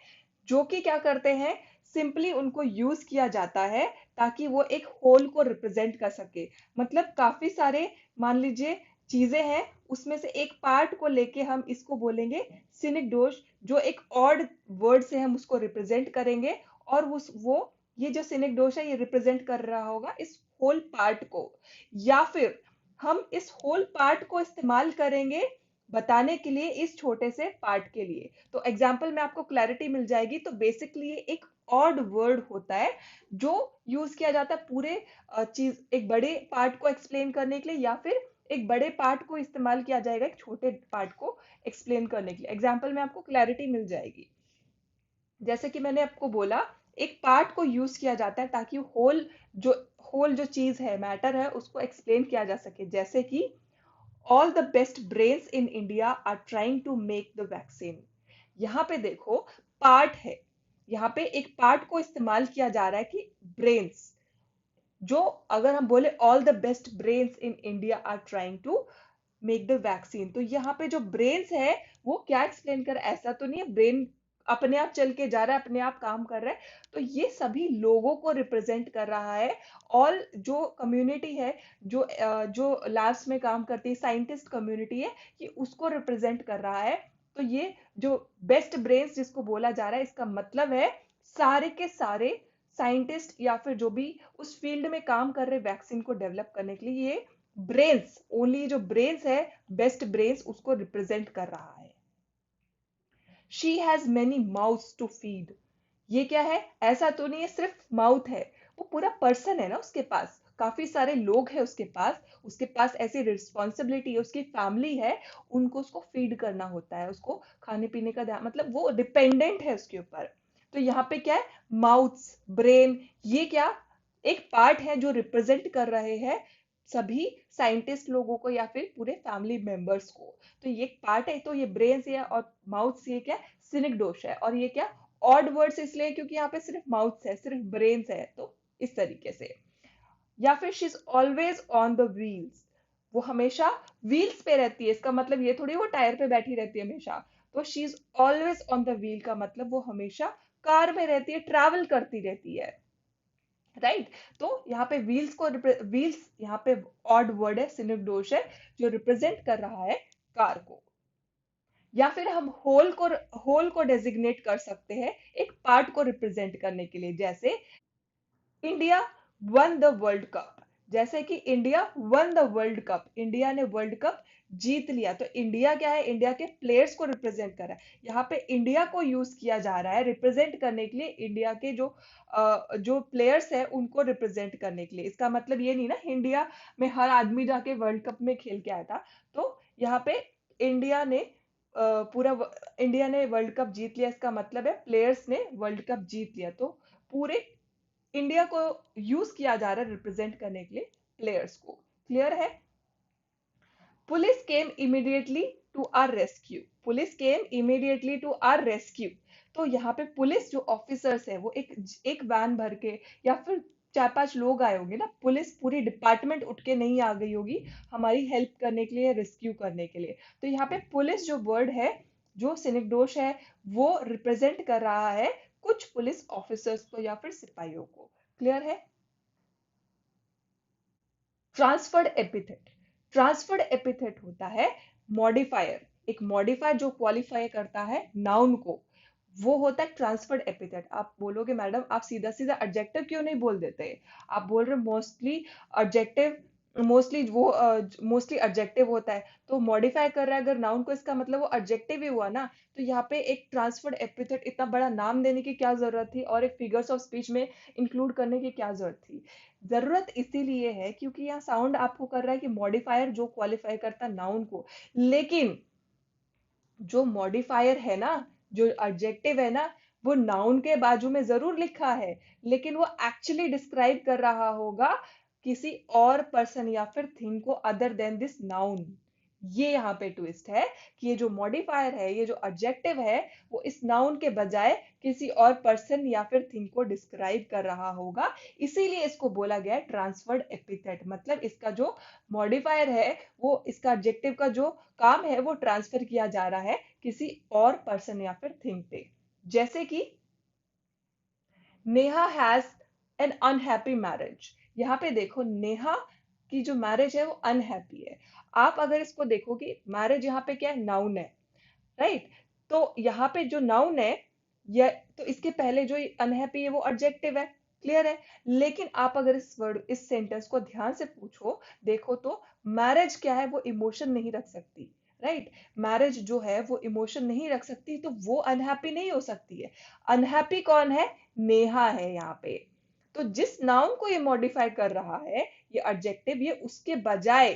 जो कि क्या करते हैं, सिंपली उनको यूज किया जाता है ताकि वो एक होल को रिप्रेजेंट कर सके। मतलब काफी सारे, मान लीजिए, चीजें हैं, उसमें से एक पार्ट को लेके हम इसको बोलेंगे सिनिक दोष, जो एक ऑड वर्ड से हम उसको रिप्रेजेंट करेंगे, और उस वो ये जो सिनिक दोष है ये रिप्रेजेंट कर रहा होगा इस होल पार्ट को। या फिर हम इस होल पार्ट को इस्तेमाल करेंगे बताने के लिए इस छोटे से पार्ट के लिए। तो एग्जाम्पल में आपको क्लैरिटी मिल जाएगी। तो बेसिकली ये एक ऑड वर्ड होता है जो यूज किया जाता है पूरे चीज, एक बड़े पार्ट को एक्सप्लेन करने के लिए, या फिर एक बड़े पार्ट को इस्तेमाल किया जाएगा एक छोटे पार्ट को एक्सप्लेन करने के लिए। एग्जाम्पल में आपको क्लैरिटी मिल जाएगी। जैसे कि मैंने आपको बोला, एक पार्ट को यूज किया जाता है ताकि जो होल जो चीज है, मैटर है, उसको एक्सप्लेन किया जा सके। जैसे कि all the best brains in India are trying to make the vaccine. यहाँ पे देखो, पार्ट है, यहाँ पे एक पार्ट को इस्तेमाल किया जा रहा है कि ब्रेन्स, जो अगर हम बोले all the best brains in India are trying to make the vaccine, तो यहाँ पे जो ब्रेन्स है वो क्या एक्सप्लेन कर, ऐसा तो नहीं है ब्रेन अपने आप चल के जा रहा है, अपने आप काम कर रहा है, तो ये सभी लोगों को रिप्रेजेंट कर रहा है। ऑल जो कम्युनिटी है, जो लैब्स में काम करती है, साइंटिस्ट कम्युनिटी है, ये उसको रिप्रेजेंट कर रहा है। तो ये जो बेस्ट ब्रेन्स जिसको बोला जा रहा है, इसका मतलब है सारे के सारे साइंटिस्ट या फिर जो भी उस फील्ड में काम कर रहे वैक्सीन को डेवलप करने के लिए, ये ब्रेन्स, ओनली जो ब्रेन्स है, बेस्ट ब्रेन्स, उसको रिप्रेजेंट कर रहा है। She has many mouths to feed. ये क्या है? ऐसा तो नहीं है सिर्फ माउथ है, वो पूरा पर्सन है ना, उसके पास काफी सारे लोग हैं, उसके पास ऐसी रिस्पॉन्सिबिलिटी है, उसकी फैमिली है, उनको उसको फीड करना होता है, उसको खाने पीने का ध्यान, मतलब वो डिपेंडेंट है उसके ऊपर। तो यहाँ पे क्या है? माउथ्स, ब्रेन, ये क्या एक पार्ट है जो रिप्रेजेंट कर रहे हैं सभी साइंटिस्ट लोगों को या फिर पूरे फैमिली मेंबर्स को। तो ये एक पार्ट है, तो ये ब्रेन से और माउथ से क्या सिनिक दोष है, और ये क्या ऑड वर्ड्स इसलिए क्योंकि यहाँ पे सिर्फ माउथ है, सिर्फ ब्रेन्स है, तो इस तरीके से। या फिर she is always on the wheels, वो हमेशा व्हील्स पे रहती है, इसका मतलब ये थोड़ी वो टायर पे बैठी रहती है हमेशा। तो she is always on the wheel का मतलब वो हमेशा कार में रहती है, ट्रैवल करती रहती है, राइट। तो यहाँ पे व्हील्स यहाँ पे ऑड वर्ड है, सिनोनिम दोष है, जो रिप्रेजेंट कर रहा है कार को। या फिर हम होल को डेजिग्नेट कर सकते हैं एक पार्ट को रिप्रेजेंट करने के लिए, जैसे India one the world cup. जैसे कि India one the world cup, India ने वर्ल्ड कप जीत लिया, तो इंडिया क्या है? इंडिया के प्लेयर्स को रिप्रेजेंट कर रहा है। यहाँ पे इंडिया को यूज किया जा रहा है रिप्रेजेंट करने के लिए, इंडिया के जो प्लेयर्स है उनको रिप्रेजेंट करने के लिए। इसका मतलब ये नहीं ना इंडिया में हर आदमी जाके वर्ल्ड कप में खेल के आया था। तो यहाँ पे इंडिया ने इंडिया ने वर्ल्ड कप जीत लिया, इसका मतलब है प्लेयर्स ने वर्ल्ड कप जीत लिया। तो पूरे इंडिया को यूज किया जा रहा है रिप्रेजेंट करने के लिए प्लेयर्स को। क्लियर है? Police came immediately to our rescue, police came immediately to our rescue. तो यहाँ पे पुलिस जो ऑफिसर्स है वो एक वैन भर के या फिर 4-5 लोग आए होंगे ना, पुलिस पूरी डिपार्टमेंट उठ के नहीं आ गई होगी हमारी हेल्प करने के लिए, रेस्क्यू करने के लिए। तो यहाँ पे पुलिस जो वर्ड है, जो सिनिकदोष है, वो रिप्रेजेंट कर रहा है कुछ पुलिस ऑफिसर्स को या फिर सिपाहियों को। क्लियर है? ट्रांसफर्ड एपिथेट, ट्रांसफर्ड एपिथेट होता है मॉडिफायर, एक मॉडिफायर जो क्वालिफाई करता है नाउन को, वो होता है ट्रांसफर्ड एपिथेट। आप बोलोगे मैडम आप सीधा सीधा एडजेक्टिव क्यों नहीं बोल देते? आप बोल रहे मोस्टली एडजेक्टिव, मोस्टली एडजेक्टिव होता है, तो मॉडिफाई कर रहा है अगर नाउन को, इसका मतलब वो एडजेक्टिव ही हुआ ना। तो यहाँ पे एक ट्रांसफर्ड एपिथेट, इतना बड़ा नाम देने की क्या जरूरत थी, और एक फिगर्स ऑफ स्पीच में इंक्लूड करने की क्या जरूरत थी? जरूरत इसीलिए है क्योंकि यहाँ साउंड आपको कर रहा है कि मॉडिफायर जो क्वालिफाई करता नाउन को, लेकिन जो मॉडिफायर है ना, जो एडजेक्टिव है ना, वो नाउन के बाजू में जरूर लिखा है, लेकिन वो एक्चुअली डिस्क्राइब कर रहा होगा किसी और पर्सन या फिर थिंग को अदर देन दिस नाउन। ये यहाँ पे ट्विस्ट है कि ये जो मॉडिफायर है, ये जो एडजेक्टिव है, वो इस नाउन के बजाय किसी और पर्सन या फिर थिंग को डिस्क्राइब कर रहा होगा, इसीलिए इसको बोला गया है ट्रांसफर्ड एपिथेट। मतलब इसका जो मॉडिफायर है, वो इसका एडजेक्टिव का जो काम है वो ट्रांसफर किया जा रहा है किसी और पर्सन या फिर थिंग पे। जैसे कि Neha has an unhappy marriage. यहाँ पे देखो नेहा की जो मैरिज है वो अनहैप्पी है। आप अगर इसको देखोगे, मैरिज यहाँ पे क्या है? नाउन है, राइट। तो यहाँ पे जो नाउन है, या तो इसके पहले जो अनहैप्पी है वो एडजेक्टिव है। क्लियर है? लेकिन आप अगर इस सेंटेंस को ध्यान से देखो तो मैरिज क्या है? वो इमोशन नहीं रख सकती, राइट। मैरिज जो है वो इमोशन नहीं रख सकती, तो वो अनहैप्पी नहीं हो सकती है। अनहैप्पी कौन है? नेहा है यहाँ पे। तो जिस नाउन को ये मॉडिफाई कर रहा है, ये एडजेक्टिव, ये उसके बजाय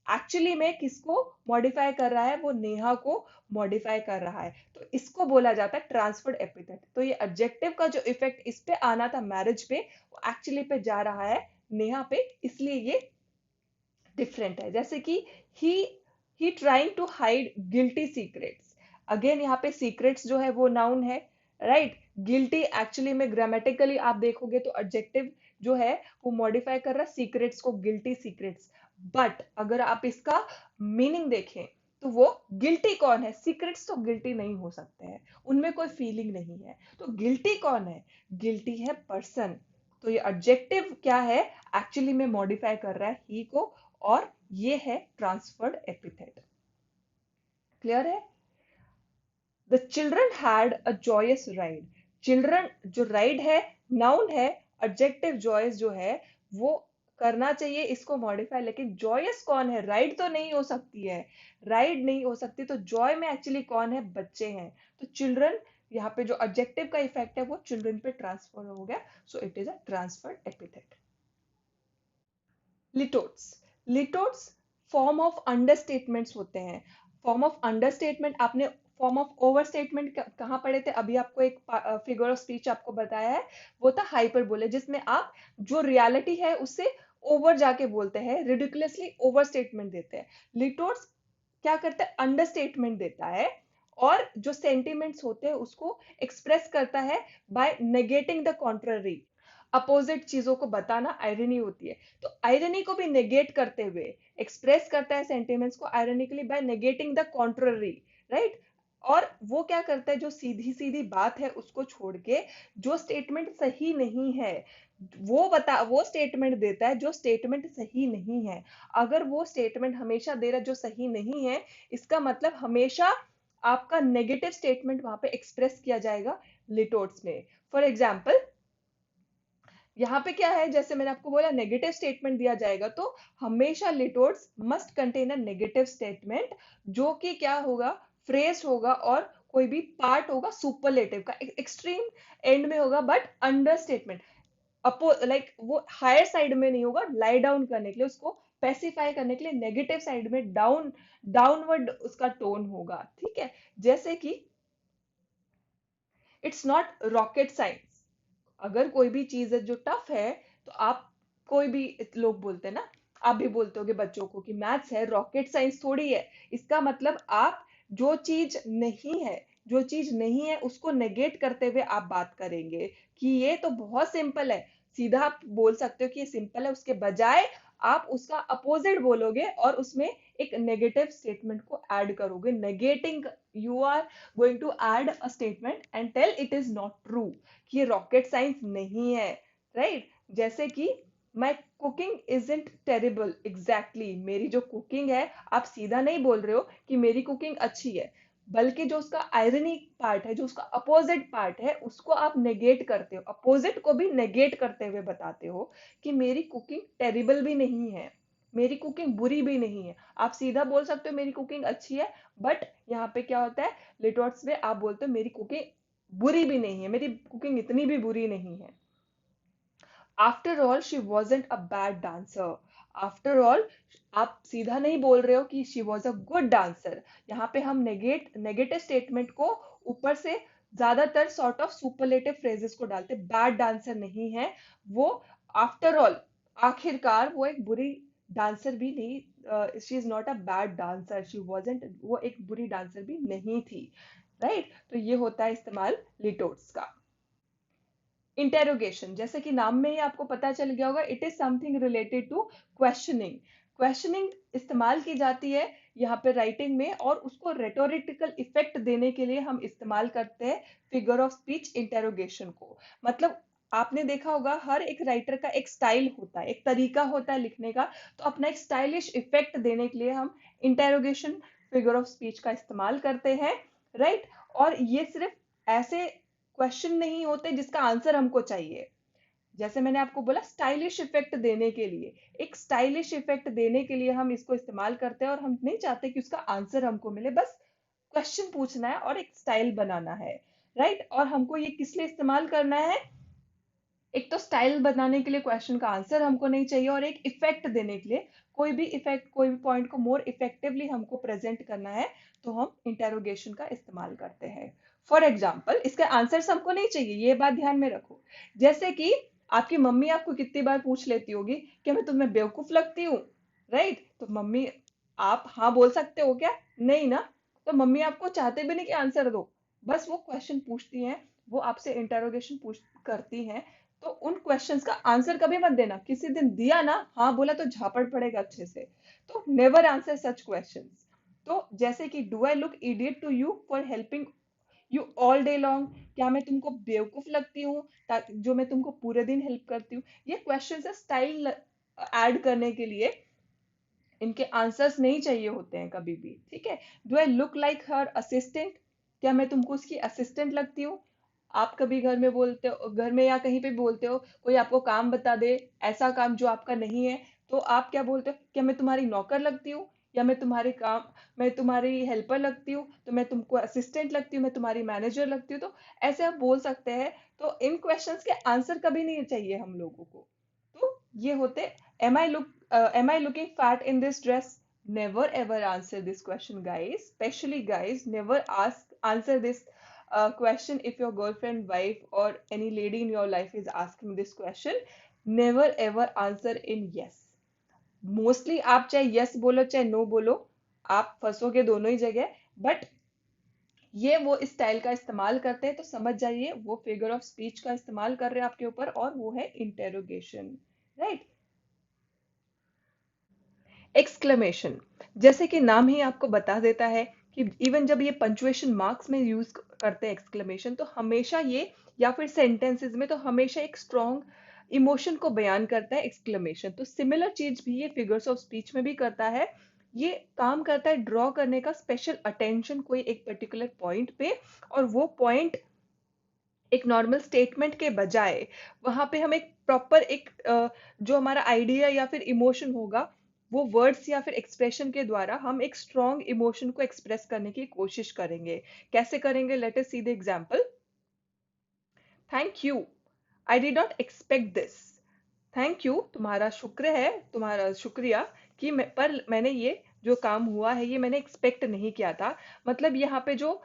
एक्चुअली में किसको मॉडिफाई कर रहा है? वो नेहा को मॉडिफाई कर रहा है। तो इसको बोला जाता है ट्रांसफर्ड एपिथेट। तो ये एडजेक्टिव का जो इफेक्ट इस पे आना था मैरिज पे, वो एक्चुअली पे जा रहा है नेहा पे, इसलिए ये डिफरेंट है। जैसे कि he he trying to hide guilty secrets. Again यहाँ पे सीक्रेट्स जो है वो नाउन है, राइट। गिल्टी एक्चुअली में ग्रामेटिकली आप देखोगे तो एडजेक्टिव जो है वो मॉडिफाई कर रहा है सीक्रेट्स को, गिल्टी सीक्रेट्स। बट अगर आप इसका मीनिंग देखें तो वो गिल्टी कौन है? सीक्रेट्स तो गिल्टी नहीं हो सकते हैं, उनमें कोई फीलिंग नहीं है। तो गिल्टी कौन है? गिल्टी है पर्सन। तो ये एडजेक्टिव क्या है? एक्चुअली में मॉडिफाई कर रहा है ही को, और ये है ट्रांसफर्ड एपिथेट। क्लियर है? The children had a joyous ride. Children जो राइड है नाउन है, एडजेक्टिव जॉयस जो है वो करना चाहिए इसको मॉडिफाई, लेकिन जॉयस कौन है? राइड तो नहीं हो सकती है, राइड नहीं हो सकती, तो जॉय में एक्चुअली कौन है? बच्चे हैं। तो चिल्ड्रन, यहाँ पे जो एडजेक्टिव का इफेक्ट है वो चिल्ड्रन पे ट्रांसफर हो गया, so it is a transferred epithet. Litotes. Litotes form of understatements होते हैं। फॉर्म ऑफ अंडरस्टेटमेंट आपने फॉर्म ऑफ ओवरस्टेटमेंट कहाँ पढ़े थे? अभी आपको एक फिगर ऑफ स्पीच आपको बताया है, वो था हाइपरबोले, जिसमें आप जो रियलिटी है उससे ओवर जाके बोलते हैं, रिडिकुलसली ओवर स्टेटमेंट देते हैं। लिटोट्स क्या करता है? अंडरस्टेटमेंट देता है, और जो सेंटिमेंट्स होते हैं उसको एक्सप्रेस करता है by negating the contrary. Opposite चीजों को बताना आयरनी होती है, तो आयरनी को भी नेगेट करते हुए एक्सप्रेस करता है सेंटिमेंट्स को ironically by negating the contrary, right. और वो क्या करता है? जो सीधी सीधी बात है उसको छोड़ के जो स्टेटमेंट सही नहीं है वो स्टेटमेंट देता है जो स्टेटमेंट सही नहीं है। अगर वो स्टेटमेंट हमेशा दे रहा है जो सही नहीं है, इसका मतलब हमेशा आपका नेगेटिव स्टेटमेंट वहां पे एक्सप्रेस किया जाएगा लिटोट्स में। फॉर एग्जाम्पल, यहाँ पे क्या है? जैसे मैंने आपको बोला नेगेटिव स्टेटमेंट दिया जाएगा, तो हमेशा litotes must contain a negative statement, जो कि क्या होगा? फ्रेज होगा, और कोई भी पार्ट होगा सुपरलेटिव का, एक्सट्रीम एंड में होगा, बट अंडर स्टेटमेंट अपो लाइक वो हायर साइड में नहीं होगा, लाई डाउन करने के लिए, उसको पेसिफाई करने के लिए नेगेटिव साइड में डाउनवर्ड उसका टोन होगा, ठीक है। जैसे कि इट्स नॉट रॉकेट साइंस। अगर कोई भी चीज है जो टफ है, तो आप, कोई भी लोग बोलते हैं ना, आप भी बोलते होगे बच्चों को कि मैथ्स है, रॉकेट साइंस थोड़ी है। इसका मतलब आप जो चीज नहीं है, जो चीज नहीं है उसको नेगेट करते हुए आप बात करेंगे कि ये तो बहुत सिंपल है। सीधा आप बोल सकते हो कि ये सिंपल है, उसके बजाय आप उसका अपोजिट बोलोगे और उसमें एक नेगेटिव स्टेटमेंट को ऐड करोगे। Negating, you are going to add a statement and tell it is not true, कि ये रॉकेट साइंस नहीं है, राइट। जैसे कि my cooking isn't terrible, exactly मेरी जो कुकिंग है, आप सीधा नहीं बोल रहे हो कि मेरी कुकिंग अच्छी है, बल्कि जो उसका आयरनी पार्ट है, जो उसका अपोजिट पार्ट है, उसको आप नेगेट करते हो, अपोजिट को भी नेगेट करते हुए बताते हो कि मेरी कुकिंग टेरिबल भी नहीं है, मेरी कुकिंग बुरी भी नहीं है। आप सीधा बोल सकते हो मेरी कुकिंग अच्छी है, बट यहाँ पे क्या होता है? लिटोट्स में आप बोलते हो मेरी कुकिंग बुरी भी नहीं है, मेरी कुकिंग इतनी भी बुरी नहीं है। After all she wasn't a bad dancer. After all, आप सीधा नहीं बोल रहे हो कि she was a good dancer. यहाँ पे हम नेगेटिव स्टेटमेंट को ऊपर से ज्यादातर सॉर्ट ऑफ सुपरलेटिव फ्रेजेस को डालते, बैड डांसर नहीं है वो। आफ्टर ऑल, आखिरकार वो एक बुरी डांसर भी नहीं, she is not a bad dancer, she wasn't, वो एक बुरी डांसर भी नहीं थी, राइट। तो ये होता है इस्तेमाल लिटोट्स का। इंटेरोगेशन, जैसे कि नाम में ही आपको पता चल गया होगा, it is something related to questioning. Questioning इस्तेमाल की जाती है यहाँ पे राइटिंग में, और उसको रेटोरिटिकल इफेक्ट देने के लिए हम इस्तेमाल करते हैं फिगर ऑफ स्पीच इंटेरोगेशन को। मतलब आपने देखा होगा हर एक राइटर का एक स्टाइल होता है, एक तरीका होता है लिखने का, तो अपना एक स्टाइलिश इफेक्ट देने के लिए हम इंटेरोगेशन फिगर ऑफ स्पीच का इस्तेमाल करते हैं, राइट। और ये सिर्फ ऐसे क्वेश्चन नहीं होते जिसका आंसर हमको चाहिए। जैसे मैंने आपको बोला, स्टाइलिश इफेक्ट देने के लिए, एक स्टाइलिश इफेक्ट देने के लिए हम इसको इस्तेमाल करते हैं, और हम नहीं चाहते कि उसका आंसर हमको मिले, बस क्वेश्चन पूछना है और एक स्टाइल बनाना है, राइट। और हमको ये किस लिए इस्तेमाल करना है? एक तो स्टाइल बनाने के लिए, क्वेश्चन का आंसर हमको नहीं चाहिए, और एक इफेक्ट देने के लिए, कोई भी इफेक्ट, कोई भी पॉइंट को मोर इफेक्टिवली हमको प्रेजेंट करना है, तो हम इंटेरोगेशन का इस्तेमाल करते हैं। फॉर एग्जाम्पल, इसके आंसर हमको नहीं चाहिए, ये बात ध्यान में रखो। जैसे कि आपकी मम्मी आपको कितनी बार पूछ लेती होगी कि मैं तुम्हें बेवकूफ लगती हूँ, राइट। तो मम्मी, आप हाँ बोल सकते हो क्या? नहीं ना। तो मम्मी आपको चाहते भी नहीं कि आंसर दो, बस वो क्वेश्चन पूछती हैं, वो आपसे इंटेरोगेशन पूछ करती हैं। तो उन क्वेश्चंस का आंसर कभी मत देना, किसी दिन दिया ना, हाँ बोला, तो झापड़ पड़ेगा अच्छे से। तो नेवर आंसर सच क्वेश्चंस। तो जैसे कि do I look idiot to you for helping you all day long, क्या मैं तुमको बेवकूफ लगती हूँ जो मैं तुमको पूरे दिन हेल्प करती हूँ? ये क्वेश्चन है स्टाइल ऐड करने के लिए, इनके आंसर्स नहीं चाहिए होते हैं कभी भी, ठीक है। Do I look like her assistant, क्या मैं तुमको उसकी असिस्टेंट लगती हूँ? आप कभी घर में बोलते हो, घर में या कहीं पे भी बोलते हो, कोई आपको काम बता दे, ऐसा काम जो आपका नहीं है, तो आप क्या बोलते हो? क्या मैं तुम्हारी नौकर लगती हूँ, या मैं तुम्हारी हेल्पर लगती हूँ, तो मैं तुमको असिस्टेंट लगती हूँ, मैं तुम्हारी मैनेजर लगती हूँ? तो ऐसे आप बोल सकते हैं। तो इन क्वेश्चंस के आंसर कभी नहीं चाहिए हम लोगों को। तो ये होते, am I looking fat in this dress? Never ever answer this question, guys. Especially guys, never answer this question if your girlfriend, wife, or any lady in your life is asking this question. Never ever answer in yes. Mostly आप चाहे yes बोलो चाहे no बोलो, आप फंसोगे दोनों ही जगह। But ये वो इस स्टाइल का इस्तेमाल करते हैं, तो समझ जाइए वो फिगर ऑफ स्पीच का इस्तेमाल कर रहे हैं आपके ऊपर, और वो है इंटेरोगेशन, राइट। एक्सक्लेमेशन, जैसे कि नाम ही आपको बता देता है कि इवन जब ये पंचुएशन मार्क्स में यूज करते हैं एक्सक्लेमेशन, तो हमेशा ये, या फिर सेंटेंसेस में, तो हमेशा एक स्ट्रॉन्ग इमोशन को बयान करता है एक्सक्लेमेशन। तो सिमिलर चीज भी ये फिगर्स ऑफ स्पीच में भी करता है। ये काम करता है ड्रॉ करने का स्पेशल अटेंशन कोई एक पर्टिकुलर पॉइंट पे, और वो पॉइंट एक नॉर्मल स्टेटमेंट के बजाय वहां पे हम एक प्रॉपर जो हमारा आइडिया या फिर इमोशन होगा, वो वर्ड्स या फिर एक्सप्रेशन के द्वारा हम एक स्ट्रॉन्ग इमोशन को एक्सप्रेस करने की कोशिश करेंगे। कैसे करेंगे? Late us see the example. Thank you, I did not expect this. Thank you, तुम्हारा शुक्र है, तुम्हारा शुक्रिया, पर मैंने ये जो काम हुआ है ये मैंने एक्सपेक्ट नहीं किया था। मतलब यहाँ पे जो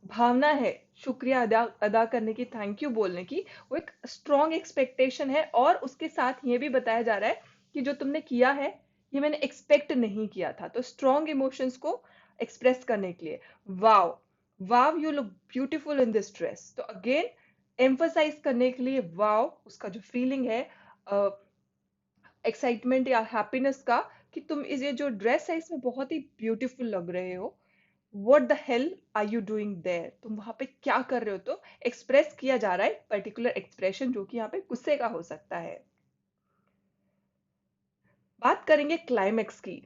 भावना है शुक्रिया अदा अदा करने की, थैंक यू बोलने की, वो एक स्ट्रॉन्ग एक्सपेक्टेशन है, और उसके साथ ये भी बताया जा रहा है कि जो तुमने किया है ये मैंने एक्सपेक्ट नहीं किया था। तो स्ट्रॉन्ग इमोशंस को एक्सप्रेस करने के लिए, wow, wow you look beautiful in this dress, तो अगेन एम्फसाइज करने के लिए वाव, उसका जो फीलिंग है एक्साइटमेंट या हैप्पीनेस का, कि तुम इस ये जो ड्रेस है इसमें बहुत ही ब्यूटीफुल लग रहे हो। What the hell are you doing there? तुम वहां पे क्या कर रहे हो? तो एक्सप्रेस किया जा रहा है पर्टिकुलर एक्सप्रेशन, जो कि यहाँ पे गुस्से का हो सकता है। बात करेंगे क्लाइमेक्स की।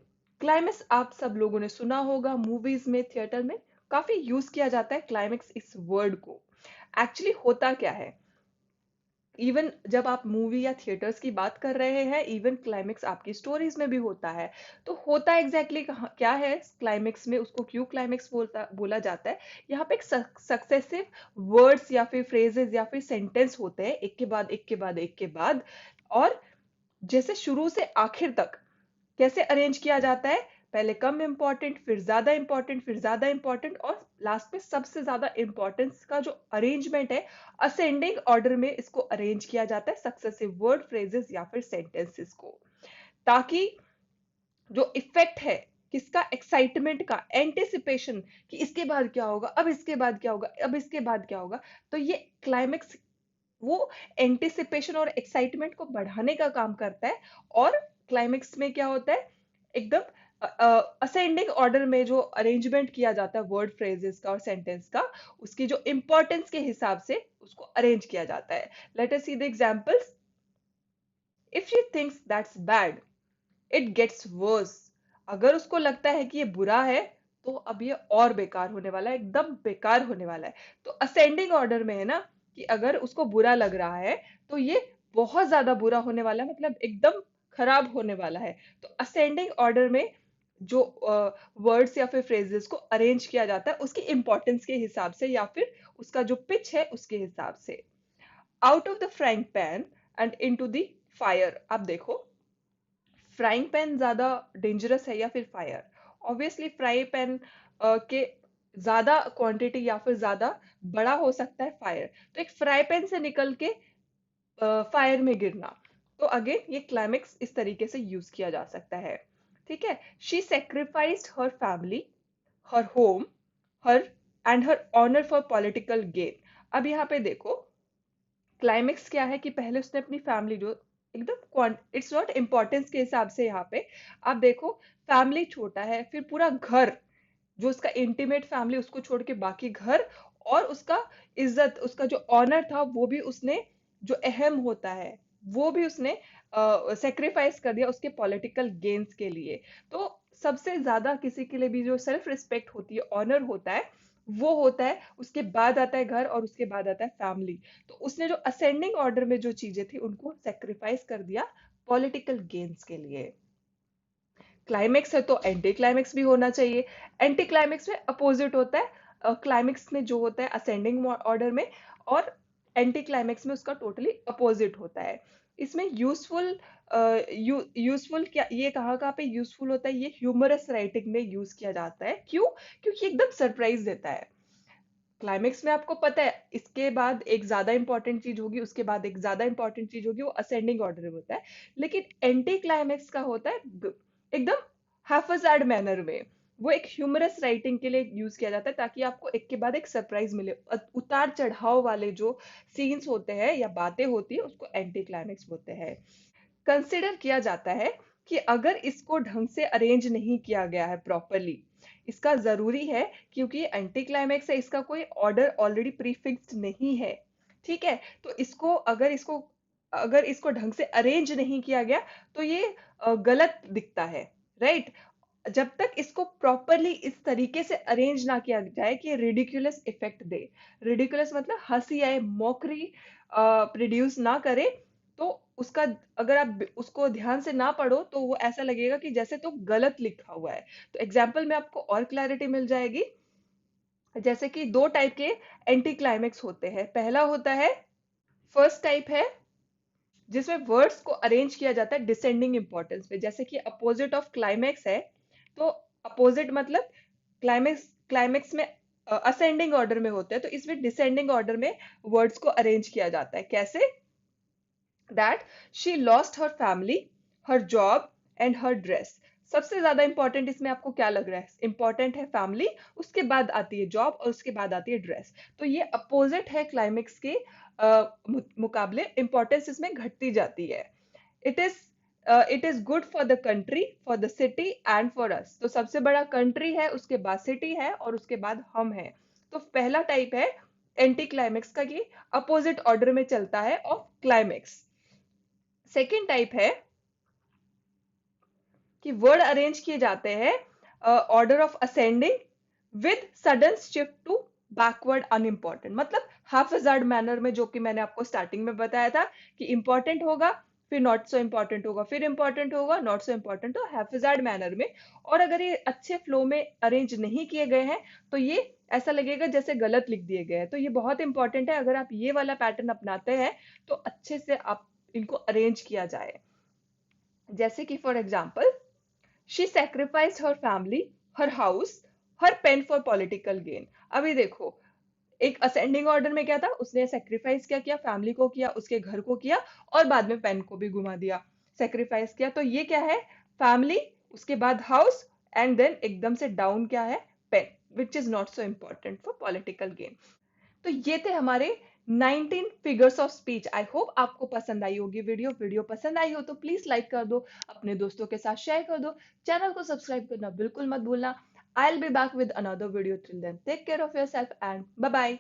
क्लाइमेक्स आप सब लोगों ने सुना होगा, मूवीज में, थिएटर में काफी यूज किया जाता है क्लाइमेक्स इस वर्ड को। एक्चुअली होता क्या है, इवन जब आप मूवी या थिएटर्स की बात कर रहे हैं, इवन क्लाइमेक्स आपकी स्टोरीज में भी होता है। तो होता एग्जैक्टली क्या है क्लाइमेक्स में, उसको क्यों क्लाइमेक्स बोला जाता है? यहाँ पे एक सक्सेसिव वर्ड्स या फिर फ्रेजेस या फिर सेंटेंस होते हैं, एक के बाद एक के बाद एक के बाद, और जैसे शुरू से आखिर तक कैसे अरेंज किया जाता है, पहले कम इंपॉर्टेंट, फिर ज्यादा इंपॉर्टेंट, फिर ज्यादा इंपॉर्टेंट, और लास्ट में सबसे ज्यादा इंपॉर्टेंस का जो अरेंजमेंट है, असेंडिंग ऑर्डर में इसको अरेंज किया जाता है सक्सेसिव वर्ड, फ्रेजेस या फिर सेंटेंसेस को, ताकि जो इफेक्ट है किसका, एक्साइटमेंट का, एंटिसिपेशन, कि इसके बाद क्या होगा, अब इसके बाद क्या होगा, अब इसके बाद क्या होगा, तो ये क्लाइमेक्स वो एंटिसिपेशन और एक्साइटमेंट को बढ़ाने का काम करता है। और क्लाइमेक्स में क्या होता है, एकदम असेंडिंग ऑर्डर में जो अरेंजमेंट किया जाता है वर्ड, फ्रेजेस का और सेंटेंस का, उसकी जो इंपॉर्टेंस के हिसाब से उसको अरेंज किया जाता है। Let us see the examples. If she thinks that's bad, it gets worse. अगर उसको लगता है कि ये बुरा है, तो अब ये और बेकार होने वाला है, एकदम बेकार होने वाला है। तो असेंडिंग ऑर्डर में है ना, कि अगर उसको बुरा लग रहा है तो ये बहुत ज्यादा बुरा होने वाला है, मतलब एकदम खराब होने वाला है। तो असेंडिंग ऑर्डर में जो वर्ड्स या फिर फ्रेजेस को अरेंज किया जाता है उसकी इंपॉर्टेंस के हिसाब से, या फिर उसका जो पिच है उसके हिसाब से। Out of the frying pan and into the fire, आप देखो फ्राइंग पैन ज्यादा डेंजरस है या फिर फायर? ऑब्वियसली फ्राई पैन के ज्यादा क्वांटिटी या फिर ज्यादा बड़ा हो सकता है फायर। तो एक फ्राई पैन से निकल के फायर में गिरना, तो अगेन ये क्लाइमेक्स इस तरीके से यूज किया जा सकता है। ठीक है, she sacrificed her family, her home, her and her honour for political gain. अब यहाँ पे देखो क्लाइमेक्स क्या है, कि पहले उसने अपनी फैमिली जो एकदम, इट्स नॉट इम्पोर्टेंस के हिसाब से, यहाँ पे आप देखो फैमिली छोटा है, फिर पूरा घर जो उसका इंटीमेट फैमिली उसको छोड़ के बाकी घर, और उसका इज्जत, उसका जो ऑनर था वो भी उसने, जो अहम होता है वो भी उसने सेक्रीफाइस कर दिया उसके पॉलिटिकल गेन्स के लिए। तो सबसे ज्यादा किसी के लिए भी जो सेल्फ रिस्पेक्ट होती है, ऑनर होता है, वो होता है, उसके बाद आता है घर, और उसके बाद आता है फैमिली। तो उसने जो असेंडिंग ऑर्डर में जो चीजें थी उनको सेक्रीफाइस कर दिया पॉलिटिकल गेन्स के लिए। क्लाइमेक्स है तो एंटी क्लाइमेक्स भी होना चाहिए। एंटी क्लाइमेक्स में अपोजिट होता है क्लाइमेक्स में जो होता है असेंडिंग ऑर्डर में, और एंटी क्लाइमेक्स में उसका टोटली अपोजिट होता है। इसमें यूजफुल यूजफुल क्या, ये कहाँ पे यूजफुल होता है, ये ह्यूमरस राइटिंग में यूज किया जाता है। क्यों? क्योंकि एकदम सरप्राइज देता है। क्लाइमेक्स में आपको पता है इसके बाद एक ज्यादा इंपॉर्टेंट चीज होगी, उसके बाद एक ज्यादा इंपॉर्टेंट चीज होगी, वो असेंडिंग ऑर्डर में होता है। लेकिन एंटी क्लाइमेक्स का होता है एकदम हैफजार्ड मैनर में। वो एक ह्यूमरस राइटिंग के लिए यूज किया जाता है, ताकि आपको एक के बाद एक सरप्राइज मिले। उतार चढ़ाव वाले जो सीन्स होते हैं या बातें होती है उसको एंटी क्लाइमेक्स बोलते हैं। कंसिडर किया जाता है कि अगर इसको ढंग से अरेंज नहीं किया गया है प्रॉपरली, इसका जरूरी है, क्योंकि ये एंटी क्लाइमेक्स है, इसका कोई ऑर्डर ऑलरेडी प्रीफिक्स्ड नहीं है। ठीक है, तो अगर इसको ढंग से अरेंज नहीं किया गया तो ये गलत दिखता है। राइट? जब तक इसको प्रॉपरली इस तरीके से अरेंज ना किया जाए कि रिडिकुलस इफेक्ट दे, रिडिकुलस मतलब हंसी आए, मॉकरी प्रोड्यूस ना करे, तो उसका, अगर आप उसको ध्यान से ना पढ़ो तो वो ऐसा लगेगा कि जैसे तो गलत लिखा हुआ है। तो एग्जाम्पल में आपको और क्लैरिटी मिल जाएगी। जैसे कि दो टाइप के एंटी क्लाइमेक्स होते हैं। पहला होता है, फर्स्ट टाइप है जिसमें वर्ड्स को अरेंज किया जाता है डिसेंडिंग इंपॉर्टेंस पे, जैसे कि अपोजिट ऑफ क्लाइमेक्स है। तो अपोजिट मतलब क्लाइमेक्स में असेंडिंग ऑर्डर में होते हैं, तो इसमें डिसेंडिंग ऑर्डर में वर्ड्स को अरेंज किया जाता है। कैसे? That she lost her family, her job and her dress. सबसे ज्यादा इंपॉर्टेंट इसमें आपको क्या लग रहा है? इंपॉर्टेंट है फैमिली, उसके बाद आती है जॉब, और उसके बाद आती है ड्रेस। तो ये अपोजिट है क्लाइमेक्स के मुकाबले, इंपॉर्टेंस इसमें घटती जाती है। It is it is good for the country, for the city and for us. तो सबसे बड़ा कंट्री है, उसके बाद सिटी है, और उसके बाद हम हैं। तो पहला टाइप है एंटी क्लाइमेक्स का, कि अपोजिट ऑर्डर में चलता है ऑफ क्लाइमेक्स। सेकेंड टाइप है कि वर्ड अरेंज किए जाते हैं order of ascending with sudden shift to backward unimportant, मतलब हाफिजार्ड मैनर में, जो कि मैंने आपको स्टार्टिंग में बताया था कि इंपॉर्टेंट होगा, फिर नॉट सो इंपॉर्टेंट होगा, फिर इंपॉर्टेंट होगा, नॉट सो इंपॉर्टेंट, तो हाफिजार्ड मैनर में। और अगर ये अच्छे फ्लो में अरेंज नहीं किए गए हैं तो ये ऐसा लगेगा जैसे गलत लिख दिए गए हैं। तो ये बहुत इंपॉर्टेंट है, अगर आप ये वाला पैटर्न अपनाते हैं तो अच्छे से आप इनको अरेंज किया जाए। जैसे कि for example, she sacrifice her family, her house, her pain for political gain. अभी देखो, एक असेंडिंग ऑर्डर में क्या था, उसने सेक्रीफाइस क्या किया, फैमिली को किया, उसके घर को किया, और बाद में पेन को भी घुमा दिया, सेक्रीफाइस किया। तो ये क्या है? फैमिली, उसके बाद हाउस, एंड देन एकदम से डाउन क्या है? Pain, which is not so important for political gain. तो ये थे हमारे 19 figures of speech. I hope आपको पसंद आई होगी वीडियो। वीडियो पसंद आई हो तो प्लीज लाइक कर दो, अपने दोस्तों के साथ शेयर कर दो, चैनल को सब्सक्राइब करना बिल्कुल मत भूलना। I will be back with another video. Till then take care of yourself and bye bye.